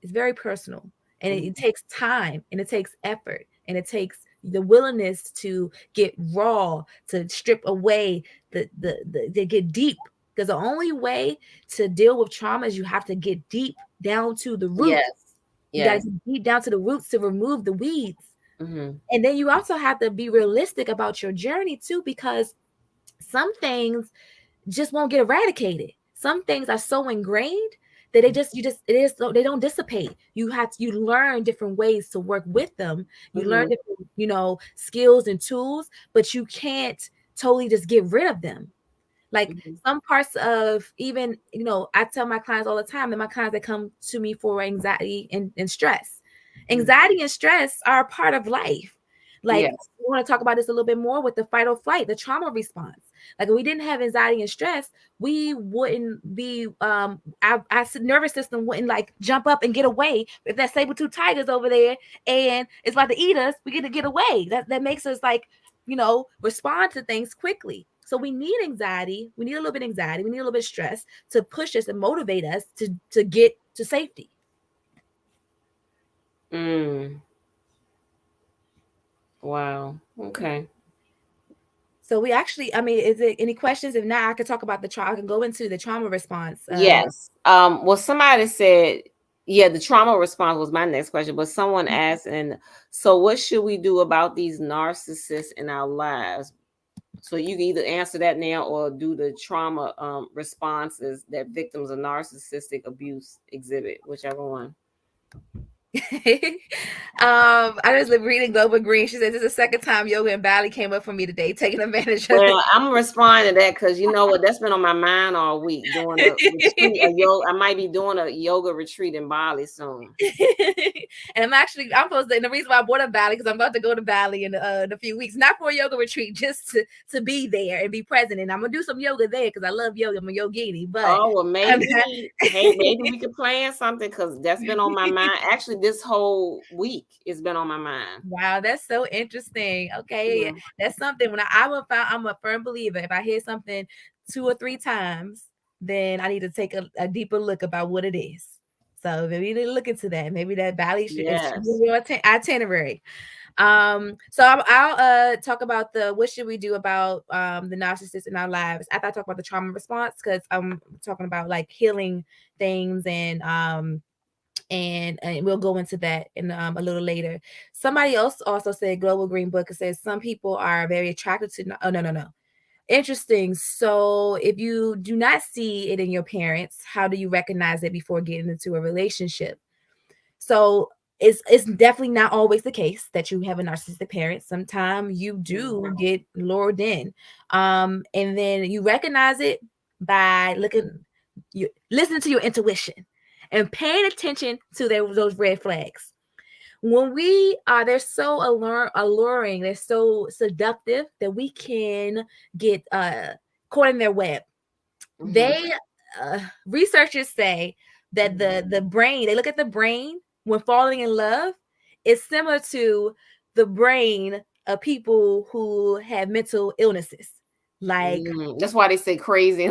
It's very personal, and it Mm-hmm. takes time and it takes effort and it takes the willingness to get raw, to strip away to get deep, because the only way to deal with trauma is you have to get deep down to the root. Yes. You got to Yes. get deep down to the roots to remove the weeds. Mm-hmm. And then you also have to be realistic about your journey too, because some things just won't get eradicated. Some things are so ingrained that they don't dissipate. You learn different ways to work with them. You learn Mm-hmm. different, skills and tools, but you can't totally just get rid of them. Like Mm-hmm. some parts of, even, I tell my clients all the time, that my clients that come to me for anxiety and stress. Anxiety and stress are a part of life. Like, Yes. we want to talk about this a little bit more with the fight or flight, the trauma response. Like if we didn't have anxiety and stress, we wouldn't be our nervous system wouldn't like jump up and get away. If that saber-tooth tiger's over there and it's about to eat us, we get to get away. That makes us like, respond to things quickly. So we need anxiety. We need a little bit of anxiety. We need a little bit of stress to push us and motivate us to get to safety. Mm. Wow. Okay. So we actually, I mean, is there any questions? If not, I could talk about the trauma. I can go into the trauma response. Yes. Well, somebody said, yeah, the trauma response was my next question, but someone asked, and so what should we do about these narcissists in our lives? So you can either answer that now or do the trauma responses that victims of narcissistic abuse exhibit, whichever one. I just live reading Global Green. She says, "This is the second time yoga and Bali came up for me today, taking advantage of Well, I'm responding to that because you know what, that's been on my mind all week. Doing a retreat, a it." yoga. I might be doing a yoga retreat in Bali soon. And I'm supposed to, and the reason why I bought a Bali, because I'm about to go to Bali in a few weeks, not for a yoga retreat, just to be there and be present. And I'm gonna do some yoga there because I love yoga. I'm a yogini, but Oh well, I'm maybe hey, maybe we could plan something because that's been on my mind. Actually, this whole week it's been on my mind. wow, that's so interesting. Okay, yeah, Mhm. that's something. I'm a firm believer. If I hear something 2 or 3 times, then I need to take a deeper look about what it is. So maybe you need to look into that. Maybe that Bali should be Yes. your itinerary. So I'll talk about the what should we do about the narcissist in our lives after I talk about the trauma response, because I'm talking about like healing things and we'll go into that in a little later. Somebody else also said Global Green Book. It says some people are very attracted to. Oh, no. Interesting. So if you do not see it in your parents, how do you recognize it before getting into a relationship? So it's definitely not always the case that you have a narcissistic parent. Sometimes you do get lured in. And then you recognize it by listening to your intuition and paying attention to those red flags. When they're so alluring, they're so seductive that we can get caught in their web. Mm-hmm. They researchers say that the brain, they look at the brain when falling in love, is similar to the brain of people who have mental illnesses, like That's why they say crazy.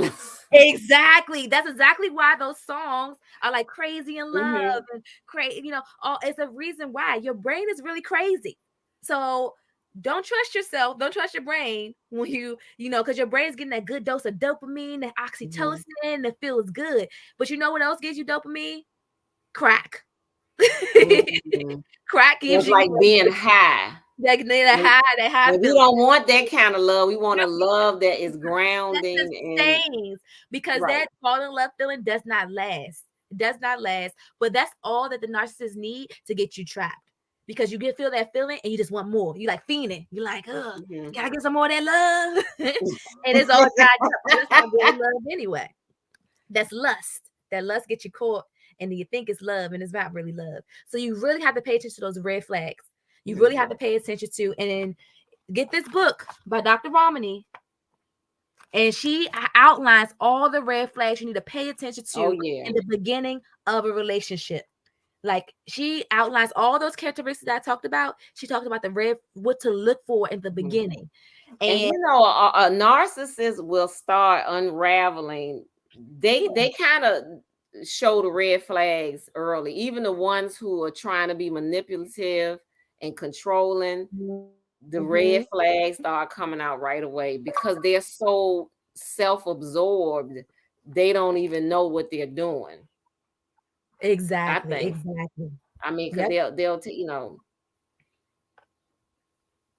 Exactly. That's exactly why those songs are like crazy in love Mhm. and crazy, all it's a reason why your brain is really crazy. So don't trust yourself, don't trust your brain when because your brain's getting that good dose of dopamine, that Mhm. oxytocin that feels good. But you know what else gives you dopamine? Crack. Mhm. Crack gives It's you like being high. that And high, that high and we feeling. don't want that kind of love. We want a Yep. love that is That grounding and sustains, because right. that fall in love feeling does not last. It does not last. But that's all that the narcissist need to get you trapped. Because you feel that feeling and you just want more. You like fiending. You like, Mhm. gotta get some more of that love. And it's all dried up. That's not really love anyway. That's lust. That lust gets you caught and you think it's love and it's not really love. So you really have to pay attention to those red flags. You really Mhm. have to pay attention to, and then get this book by Dr. Romani, and she outlines all the red flags you need to pay attention Oh to yeah. in the beginning of a relationship. Like, she outlines all those characteristics that I talked about. She talked about what to look for in the Mhm. beginning. And And a narcissist will start unraveling. They kind of show the red flags early. Even the ones who are trying to be manipulative and controlling, the red Mhm. flags start coming out right away because they're so self-absorbed, they don't even know what they're doing. I Exactly, think. exactly. I mean, because Yep,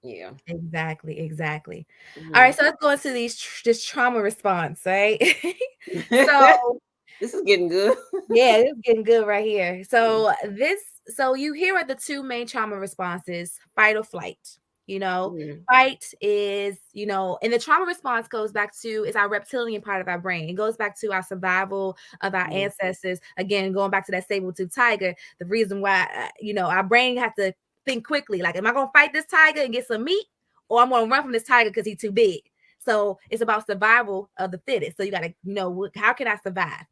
yeah. exactly, exactly. All right, Hmm. so let's go into this trauma response, right? So This is getting good. yeah, this is getting good right here. So you hear are the two main trauma responses: fight or flight. You know, Mhm. fight is, and the trauma response goes back to, is our reptilian part of our brain. It goes back to our survival of our Mhm. ancestors. Again, going back to that saber-tooth tiger, the reason why, our brain has to think quickly. Like, am I going to fight this tiger and get some meat? Or I'm going to run from this tiger because he's too big. So it's about survival of the fittest. So you got to, how can I survive?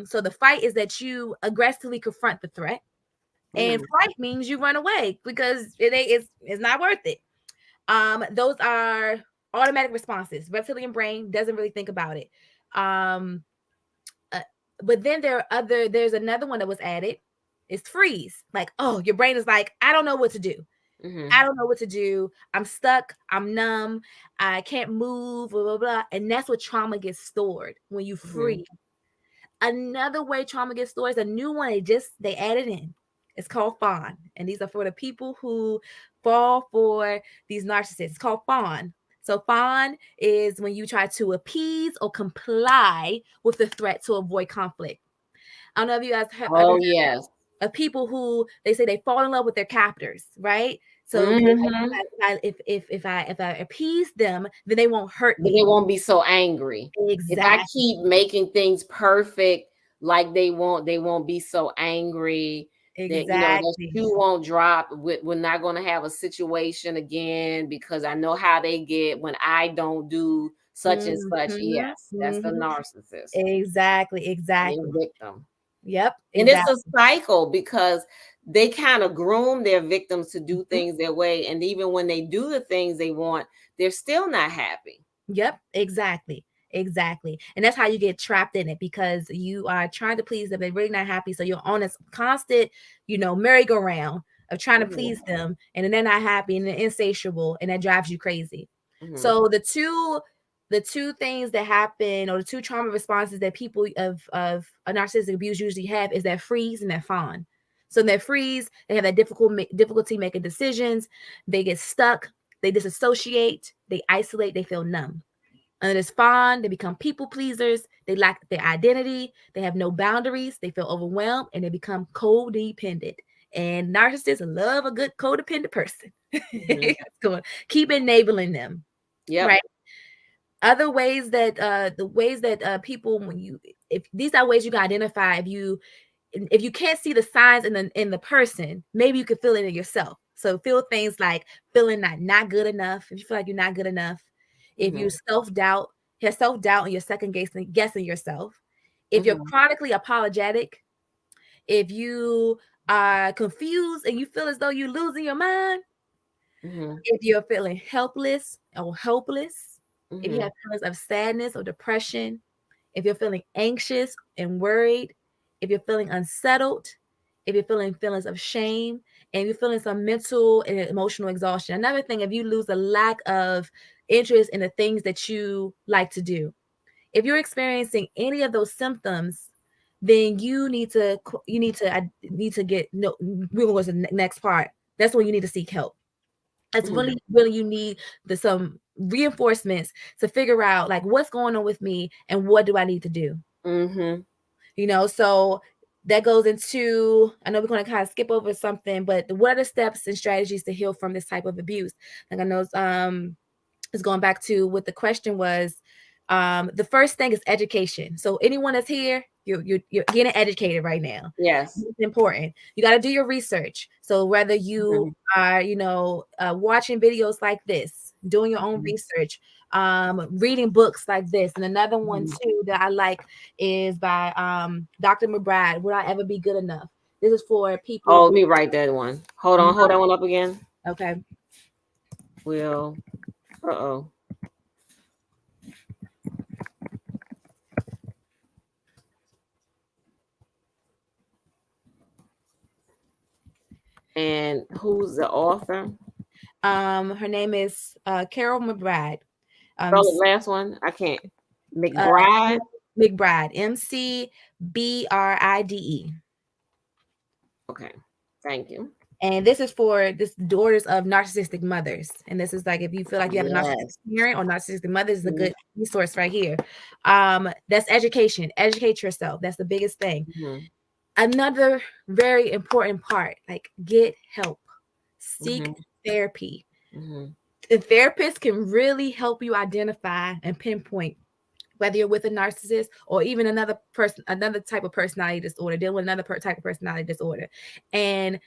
So the fight is that you aggressively confront the threat, and Mhm. flight means you run away because it's not worth it. Those are automatic responses. Reptilian brain doesn't really think about it. Um, uh, but then there's another one that was added. It's freeze. Like, oh, your brain is like, I don't know what to do. Mhm. I don't know what to do. I'm stuck. I'm numb. I can't move. Blah blah blah. And that's what trauma gets stored when you Mhm. freeze. Another way trauma gets stored is a new one they added in. It's called fawn. And these are for the people who fall for these narcissists. It's called fawn. So fawn is when you try to appease or comply with the threat to avoid conflict. I don't know if you guys have ever Oh yes. of people who they say they fall in love with their captors, right? So they're Mhm. like, if I appease them, then they won't hurt But they me. won't be so angry. If I Exactly. keep making things perfect like they won't be so angry. That that Exactly. shoe won't drop. We're not going to have a situation again because I know how they get when I don't do such and Mhm, such. Yes, that's the mhm. narcissist. Exactly, They're exactly. victim. Yep, And it's a exactly. cycle because they kind of groom their victims to do Mhm. things their way. And even when they do the things they want, they're still not happy. Yep, exactly. Exactly. And that's how you get trapped in it, because you are trying to please them. They're really not happy. So you're on this constant, merry-go-round of trying to Mhm. please them. And then they're not happy and they're insatiable, and that drives you crazy. Mhm. So the two things that happen, or the two trauma responses that people of a narcissistic abuse usually have, is that freeze and that fawn. So in that freeze, they have that difficulty making decisions. They get stuck. They disassociate. They isolate. They feel numb. Under this fawn, they become people pleasers. They lack their identity. They have no boundaries. They feel overwhelmed, and they become codependent. And narcissists love a good codependent person. Mhm. Keep enabling them, Yep. right? Other ways that the ways that people, when you if these are ways you can identify, if you can't see the signs in the person, maybe you can feel it in yourself. So feel things like feeling not good enough. If you feel like you're not good enough, if you Mhm. have self-doubt and you're second guessing yourself, if you're Mhm. chronically apologetic, if you are confused and you feel as though you're losing your mind, Mhm. if you're feeling helpless or hopeless, if you have Mhm. feelings of sadness or depression, if you're feeling anxious and worried, if you're feeling unsettled, if you're feeling feelings of shame, and you're feeling some mental and emotional exhaustion. Another thing, if you lose a lack of interest in the things that you like to do. If you're experiencing any of those symptoms, then you need to get no. We're going to the next part. That's when you need to seek help. That's Mhm. really you need some reinforcements to figure out like what's going on with me and what do I need to do. Mhm. So that goes into, I know we're going to kind of skip over something, but what are the steps and strategies to heal from this type of abuse? Like I know is going back to what the question was. The first thing is education. So anyone that's here, you're getting educated right now. Yes. It's important. You got to do your research. So whether you Mhm. are, watching videos like this, doing your own Mhm. research, reading books like this, and another one Mhm. too that I like is by Dr. McBride. Would I ever be good enough? This is for Oh, people let who. me write that one. Hold that one up again. Okay. Will. Uh-oh. And who's the author? Her name is Carol McBride. Spell the last one. I can't. Uh, McBride. McBride, McBride. Okay. Thank you. And this is for this daughters of narcissistic mothers. And this is like if you feel like you have a Yes. narcissistic parent or narcissistic mother, this is a Mhm. good resource right here. That's education. Educate yourself. That's the biggest thing. Mhm. Another very important part, like get help. Seek Mhm. therapy. Mhm. The therapist can really help you identify and pinpoint whether you're with a narcissist or even another person, another type of personality disorder, dealing with another type of personality disorder, and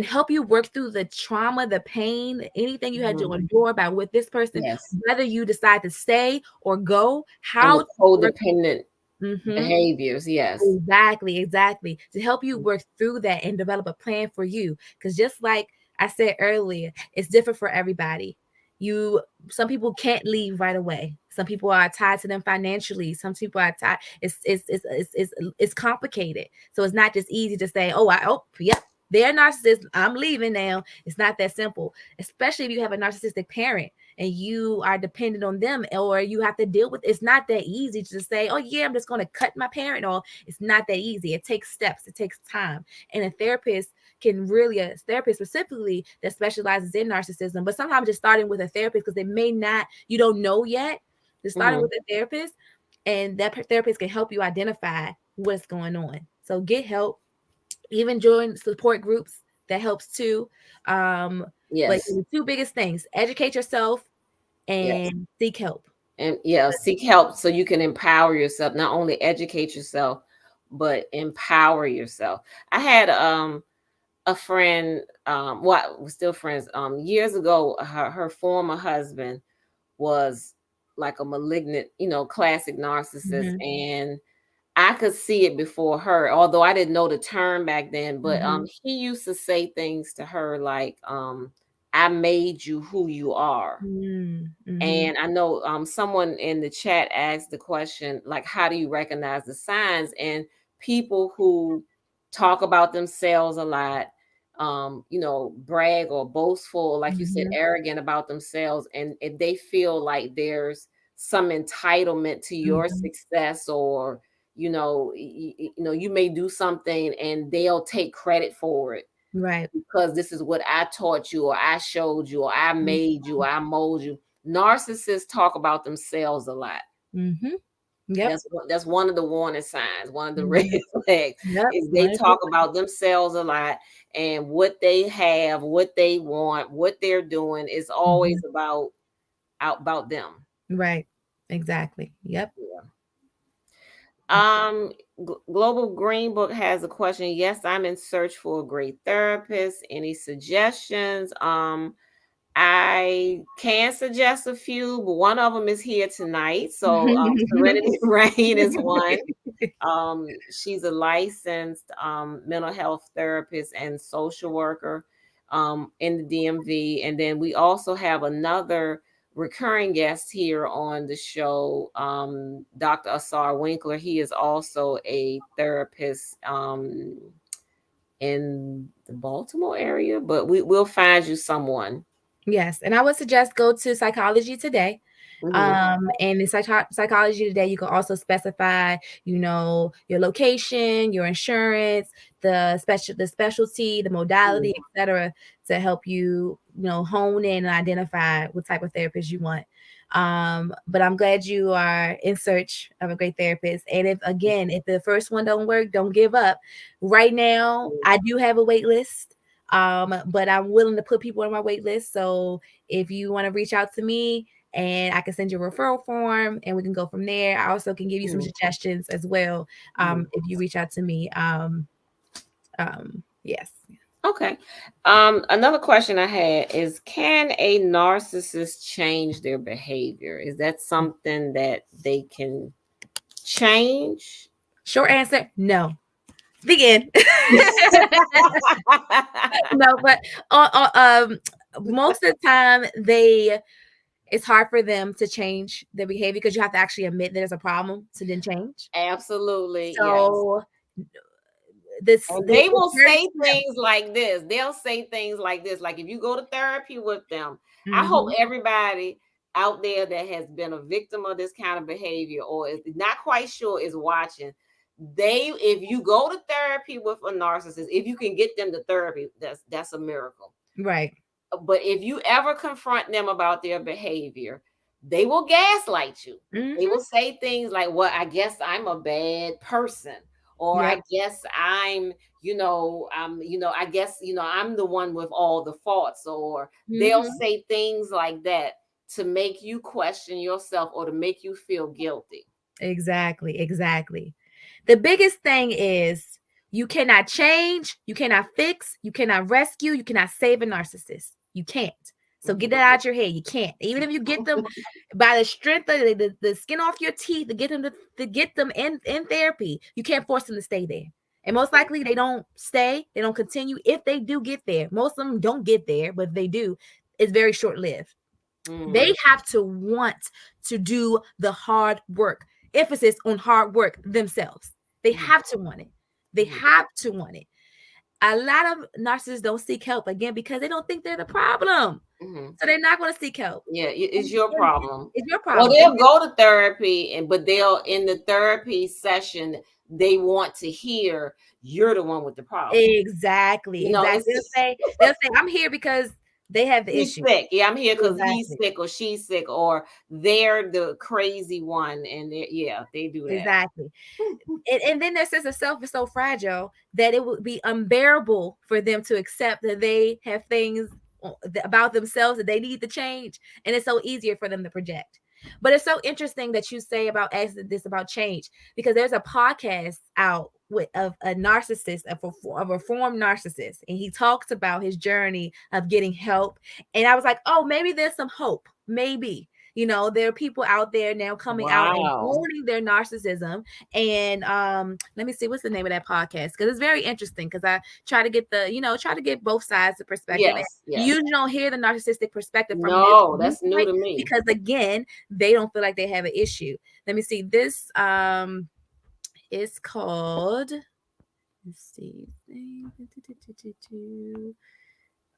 help you work through the trauma, the pain, anything you had to Mhm. endure about with this person, Yes. whether you decide to stay or go, And how the to work. codependent Mhm. behaviors. Yes. Exactly, exactly. To help you work through that and develop a plan for you. Because just like I said earlier, it's different for everybody. You Some people can't leave right away. Some people are tied to them financially. Some people are tied. It's complicated. So it's not just easy to say, yep, they're narcissists. I'm leaving now. It's not that simple. Especially if you have a narcissistic parent and you are dependent on them or you have to deal with, it's not that easy to say, oh yeah, I'm just going to cut my parent off. It's not that easy. It takes steps, it takes time. And a therapist can really, a therapist specifically that specializes in narcissism, but sometimes just starting with a therapist because they may not, you don't know yet, just starting Mhm. with a therapist, and that therapist can help you identify what's going on. So get help, even join support groups, that helps too. um but Yes. the two biggest things, educate yourself Yes. and seek help. And yeah, seek help so you can empower yourself. Not only educate yourself, but empower yourself. I had a friend, well, we're still friends. Years ago, her former husband was like a malignant, classic narcissist, Mhm, and I could see it before her, although I didn't know the term back then. But mhm, he used to say things to her like, "I made you who you are." mhm, And I know someone in the chat asked the question, like, how do you recognize the signs? And people who talk about themselves a lot, brag or boastful, like you said, mhm, arrogant about themselves, and if they feel like there's some entitlement to your mhm. success, or you may do something and they'll take credit for it Right. because this is what I taught you, or I showed you, or I Mhm, made you, or I molded you. Narcissists talk about themselves a lot. mhm. Yep. That's one of the warning signs, one of the red Mhm. flags Yep. is they talk 100%. about themselves a lot, and what they have, what they want, what they're doing is always Mhm. about them. Right. Exactly. Yep. Yeah. Um, Global Green Book has a question. Yes, I'm in search for a great therapist. Any suggestions? I can suggest a few, but one of them is here tonight. So, Serenity Rain is one. She's a licensed mental health therapist and social worker in the DMV. And then we also have another recurring guest here on the show, Dr. Asar Winkler. He is also a therapist in the Baltimore area, but will find you someone. Yes, and I would suggest go to Psychology Today. Mm-hmm. And in Psychology Today, you can also specify, your location, your insurance, the specialty, the modality, etc., to help you, hone in and identify what type of therapist you want. But I'm glad you are in search of a great therapist. And if the first one don't work, don't give up. Right now, I do have a wait list. But I'm willing to put people on my wait list. So if you want to reach out to me, and I can send you a referral form and we can go from there. I also can give you some suggestions as well, if you reach out to me. Yes. Okay. Another question I had is, can a narcissist change their behavior? Is that something that they can change? Short answer, no. The end. No, but most of the time it's hard for them to change their behavior because you have to actually admit that there's a problem to then change. Absolutely, yes. So And they will say things like this. They'll say things like this. Like if you go to therapy with them, I hope everybody out there that has been a victim of this kind of behavior or is not quite sure is watching. If you go to therapy with a narcissist, if you can get them to therapy, that's a miracle. Right. But if you ever confront them about their behavior, they will gaslight you. They will say things like, well, I guess I'm a bad person. Or I guess I guess, I'm the one with all the faults. Or they'll say things like that to make you question yourself or to make you feel guilty. Exactly. The biggest thing is you cannot change, you cannot fix, you cannot rescue, you cannot save a narcissist. You can't. So get that out your head. You can't. Even if you get them by the strength of the skin off your teeth to get them to get them in therapy, you can't force them to stay there. And most likely they don't stay, they don't continue. If they do get there, most of them don't get there, but if they do, it's very short-lived. They have to want to do the hard work. Emphasis on hard work themselves. They have to want it. They have to want it. A lot of narcissists don't seek help again because they don't think they're the problem. So they're not going to seek help. Yeah, it's your problem. It's your problem. Well, they'll go to therapy, but they'll in the therapy session they want to hear you're the one with the problem. Exactly. They'll say, I'm here because they have the issue. Sick. Yeah, I'm here because he's sick or she's sick or they're the crazy one, and they do that. Exactly. And then their sense of self is so fragile that it would be unbearable for them to accept that they have things about themselves that they need to change, and it's so easier for them to project. But it's so interesting that you say about asking this about change, because there's a podcast out of a narcissist, a reformed narcissist, and he talks about his journey of getting help. And I was like, oh, maybe there's some hope. Maybe, there are people out there now coming out and owning their narcissism. And let me see, what's the name of that podcast? Because it's very interesting. Because I try to get both sides of perspective. Yes. You usually don't hear the narcissistic perspective from no, that's new to me. Because again, they don't feel like they have an issue. Let me see. This is called. Let's see.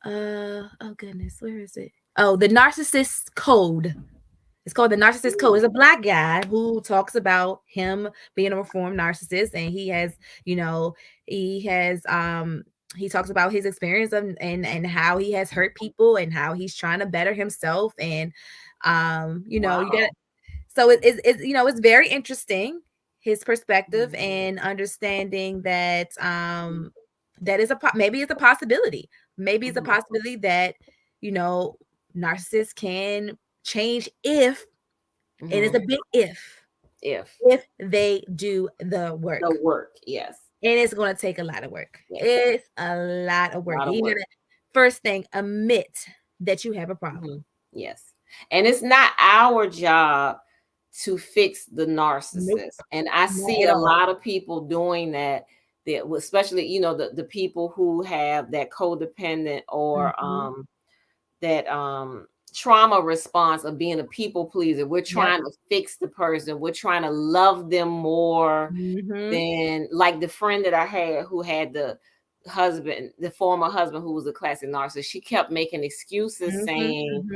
Oh goodness, where is it? Oh, the Narcissist Code. It's called The Narcissist Code. It's a Black guy who talks about him being a reformed narcissist, and he talks about his experience and how he has hurt people and how he's trying to better himself. And you get, so it's very interesting, his perspective and understanding that that is maybe it's a possibility. Maybe it's a possibility that narcissists can change if, and it's a big if they do the work. Yes. And it's going to take a lot of work. Yes. It's a lot of work. First thing, admit that you have a problem. Yes. And it's not our job to fix the narcissist. Nope. And I see a lot of people doing that, especially, the people who have that codependent or that trauma response of being a people pleaser. We're Yep. trying to fix the person. We're trying to love them more Mhm. than, like, the friend that I had who had the former husband who was a classic narcissist. She kept making excuses Mhm. saying,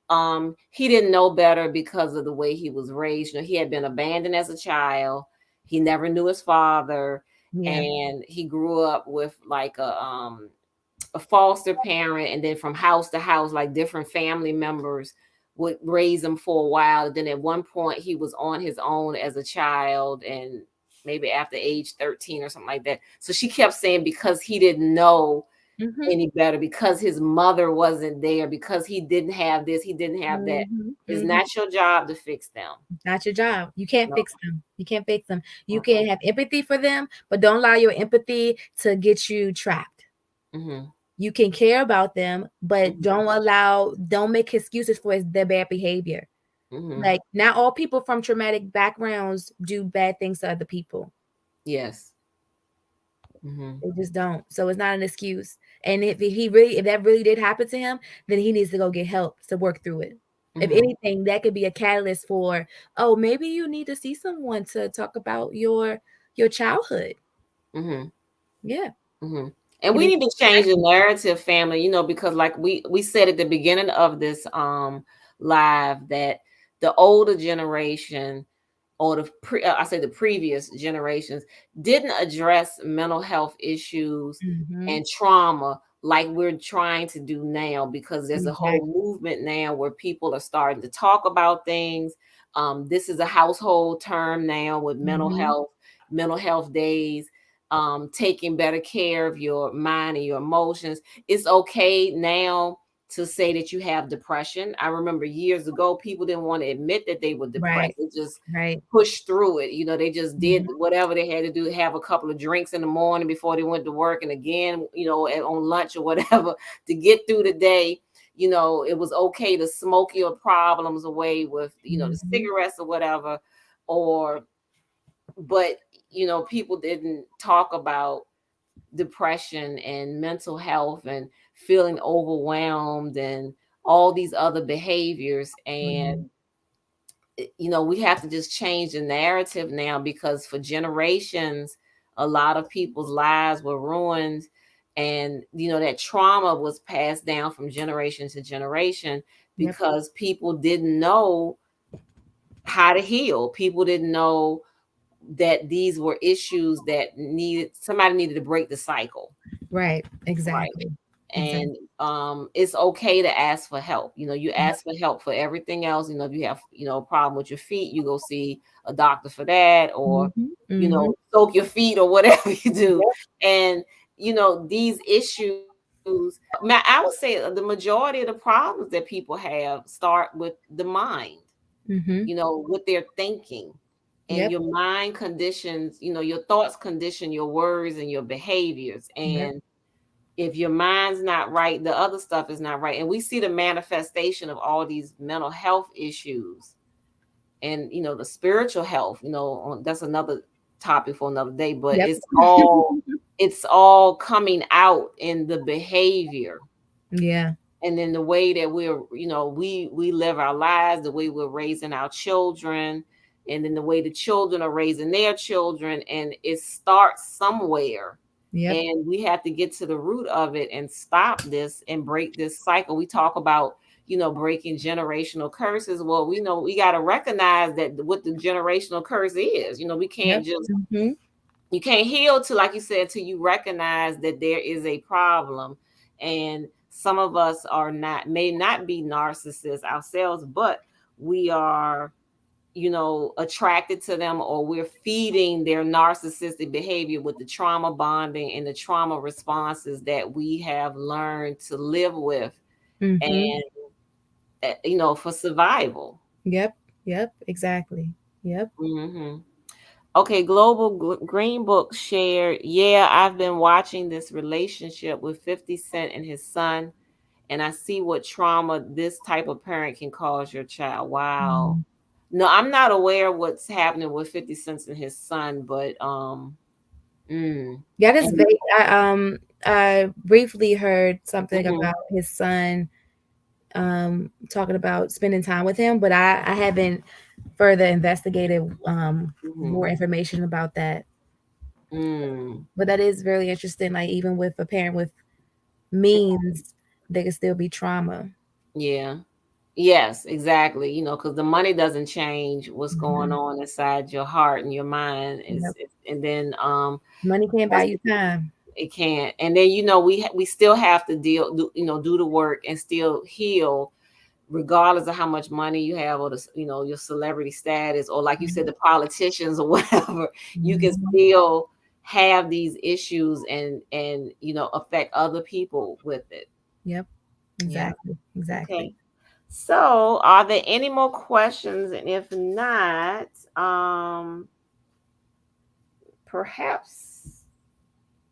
Mhm. he didn't know better because of the way he was raised. He had been abandoned as a child. He never knew his father, Yeah. and he grew up with like a foster parent, and then from house to house, like different family members would raise him for a while. Then at one point he was on his own as a child, and maybe after age 13 or something like that. So she kept saying because he didn't know Mhm. any better, because his mother wasn't there, because he didn't have this, he didn't have that. Mhm. It's Mhm. not your job to fix them. Not your job. You can't No. fix them. You can't fix them. You Uh-uh. can have empathy for them, but don't allow your empathy to get you trapped. Mm-hmm. You can care about them, but Mm-hmm. don't make excuses for their bad behavior. Mm-hmm. Like, not all people from traumatic backgrounds do bad things to other people. Yes. Mm-hmm. They just don't. So it's not an excuse. And if that really did happen to him, then he needs to go get help to work through it. If Mm-hmm. anything, that could be a catalyst for, oh, maybe you need to see someone to talk about your childhood. Mm-hmm. Yeah. Mm-hmm. And And we if need to change the narrative, family, because like we said at the beginning of this live, that the older generation, or I say the previous generations, didn't address mental health issues Mhm. and trauma like we're trying to do now, because there's a whole Exactly. movement now where people are starting to talk about things. This is a household term now with Mhm. mental health days, taking better care of your mind and your emotions. It's okay now to say that you have depression. I remember years ago, people didn't want to admit that they were depressed. Right. They just Right. pushed through it. They just did Mhm. whatever they had to do, have a couple of drinks in the morning before they went to work, and again, on lunch or whatever, to get through the day. It was okay to smoke your problems away with, the Mhm. cigarettes or whatever, or, but, people didn't talk about depression and mental health and feeling overwhelmed and all these other behaviors. And Mhm. we have to just change the narrative now, because for generations a lot of people's lives were ruined, and that trauma was passed down from generation to generation, Yep. because people didn't know how to heal. People didn't know that these were issues that needed to break the cycle. Right. Right. Exactly. Exactly. And it's okay to ask for help. You Yep. ask for help for everything else. If you have, a problem with your feet, you go see a doctor for that, or Mhm. Mhm. soak your feet or whatever you do. Yep. And these issues, I would say the majority of the problems that people have start with the mind, Mhm. what they're thinking. And Yep. your mind conditions, your thoughts condition your words and your behaviors. Yep. And if your mind's not right, the other stuff is not right. And we see the manifestation of all these mental health issues, and the spiritual health. That's another topic for another day. But Yep. it's all coming out in the behavior, Yeah. and then the way that we live our lives, the way we're raising our children, and then the way the children are raising their children. And it starts somewhere, Yep. and we have to get to the root of it and stop this and break this cycle. We talk about breaking generational curses. Well, we know we got to recognize that what the generational curse is. We can't Yep. just Mhm. you can't heal till, like you said, till you recognize that there is a problem. And some of us may not be narcissists ourselves, but we are, attracted to them, or we're feeding their narcissistic behavior with the trauma bonding and the trauma responses that we have learned to live with, Mhm. and for survival. Yep. Yep. Exactly. Yep. Hmm. Okay, Global Green Book shared, yeah, I've been watching this relationship with 50 Cent and his son, and I see what trauma this type of parent can cause your child. Wow. Mm. No, I'm not aware of what's happening with 50 Cent and his son, but Yeah, that's and vague. I briefly heard something mhm, about his son. talking about spending time with him, but I haven't further investigated Mm-hmm. more information about that. Mm, But that is really interesting. Like even with a parent with means, there can still be trauma. yeah. Yes, exactly. Because the money doesn't change what's going Mhm. on inside your heart and your mind. Yep. And then Money can't buy that's- you time. it can't. And then we still have to do the work and still heal, regardless of how much money you have, or your celebrity status, or like you said, Mhm. the politicians or whatever. You can Mhm. still have these issues and affect other people with it. Yep. Yeah. Exactly. Exactly. Okay. So, are there any more questions? And if not, perhaps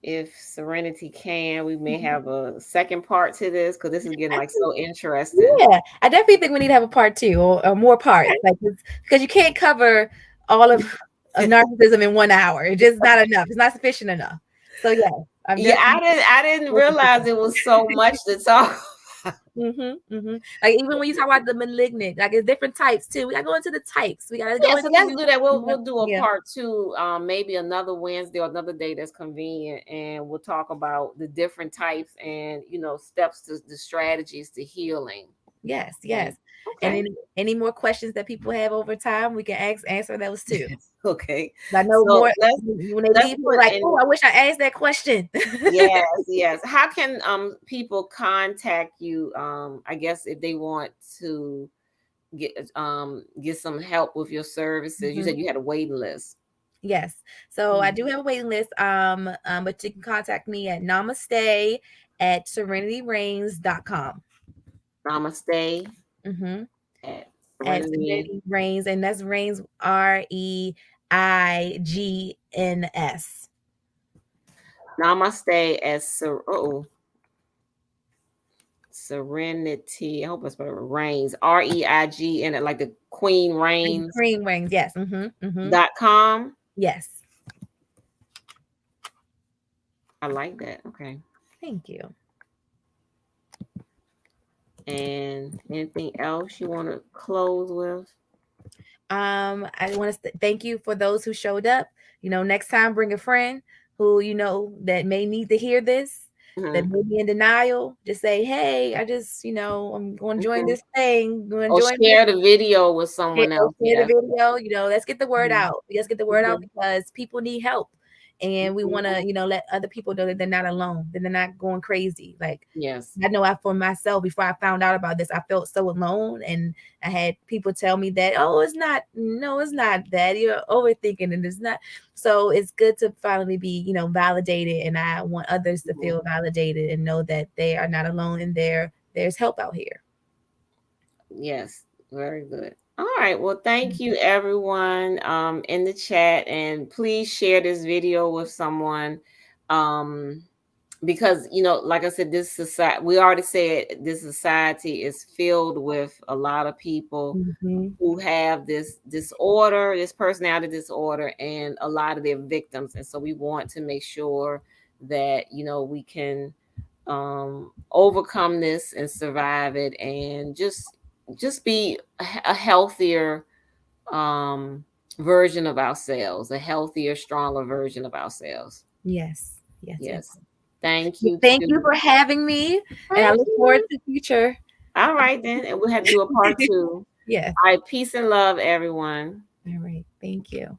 if Serenity can, we may have a second part to this, because this is getting like so interesting. Yeah, I definitely think we need to have a part two or more parts, like because you can't cover all of narcissism in 1 hour. It's just not enough. It's not sufficient enough. So yeah, I'm Yeah, definitely. I didn't realize it was so much to talk. Like even when you talk about the malignant, like it's different types too. We gotta go into the types. We gotta go Yeah, so let's into do that. We'll do a yeah. part two, maybe another Wednesday or another day that's convenient, and we'll talk about the different types and steps to the strategies to healing. Yes, And yes. And okay, any more questions that people have over time, we can answer those too. okay. I know So more when they let's leave, people put like, in. oh, I wish I asked that question. Yes, yes. How can people contact you? I guess if they want to get some help with your services. You said Mhm. you had a waiting list. Yes. So I Mhm. do have a waiting list. But you can contact me at namaste at serenityreigns.com. Namaste Mm-hmm. at At Serenity. Serenity Reigns, and that's Reigns REIGNS. Namaste at Serenity. I hope it's spelled Reigns. REIG and like the Queen Reigns Cream Reigns, yes. Mm-hmm. .com. Yes. I like that. Okay. Thank you. And anything else you want to close with? I want to thank you for those who showed up. Next time bring a friend who that may need to hear this, that Hmm. may be in denial. Just say, hey, I just I'm going to join Hmm. this thing, going to Or join this. share the video with someone Or else. share the Yes. video. Let's get the word Mhm. out. Let's get the word out Mhm. because people need help, and we Mhm. want to let other people know that they're not alone, that they're not going crazy. Like Yes. I know for myself, before I found out about this, I felt so alone, and I had people tell me that, oh, it's not, no, it's not that you're overthinking, and it's not. So it's good to finally be, validated, and I want others to Mhm. feel validated and know that they are not alone, and there's help out here. Yes. Very good. All right. Well, thank you everyone in the chat, and please share this video with someone. Um because like I said, this society, we already said, this society is filled with a lot of people Mm-hmm. who have this disorder, this personality disorder, and a lot of their victims. And so we want to make sure that we can overcome this and survive it, and just be a healthier um version of ourselves, a healthier, stronger version of ourselves. Yes, yes, yes. Yes. Thank you Thank you too. for having me, and I Thank look forward you. to future. All right then, and we'll have to do a part two. Yes. All right, peace and love, everyone. All right. Thank you.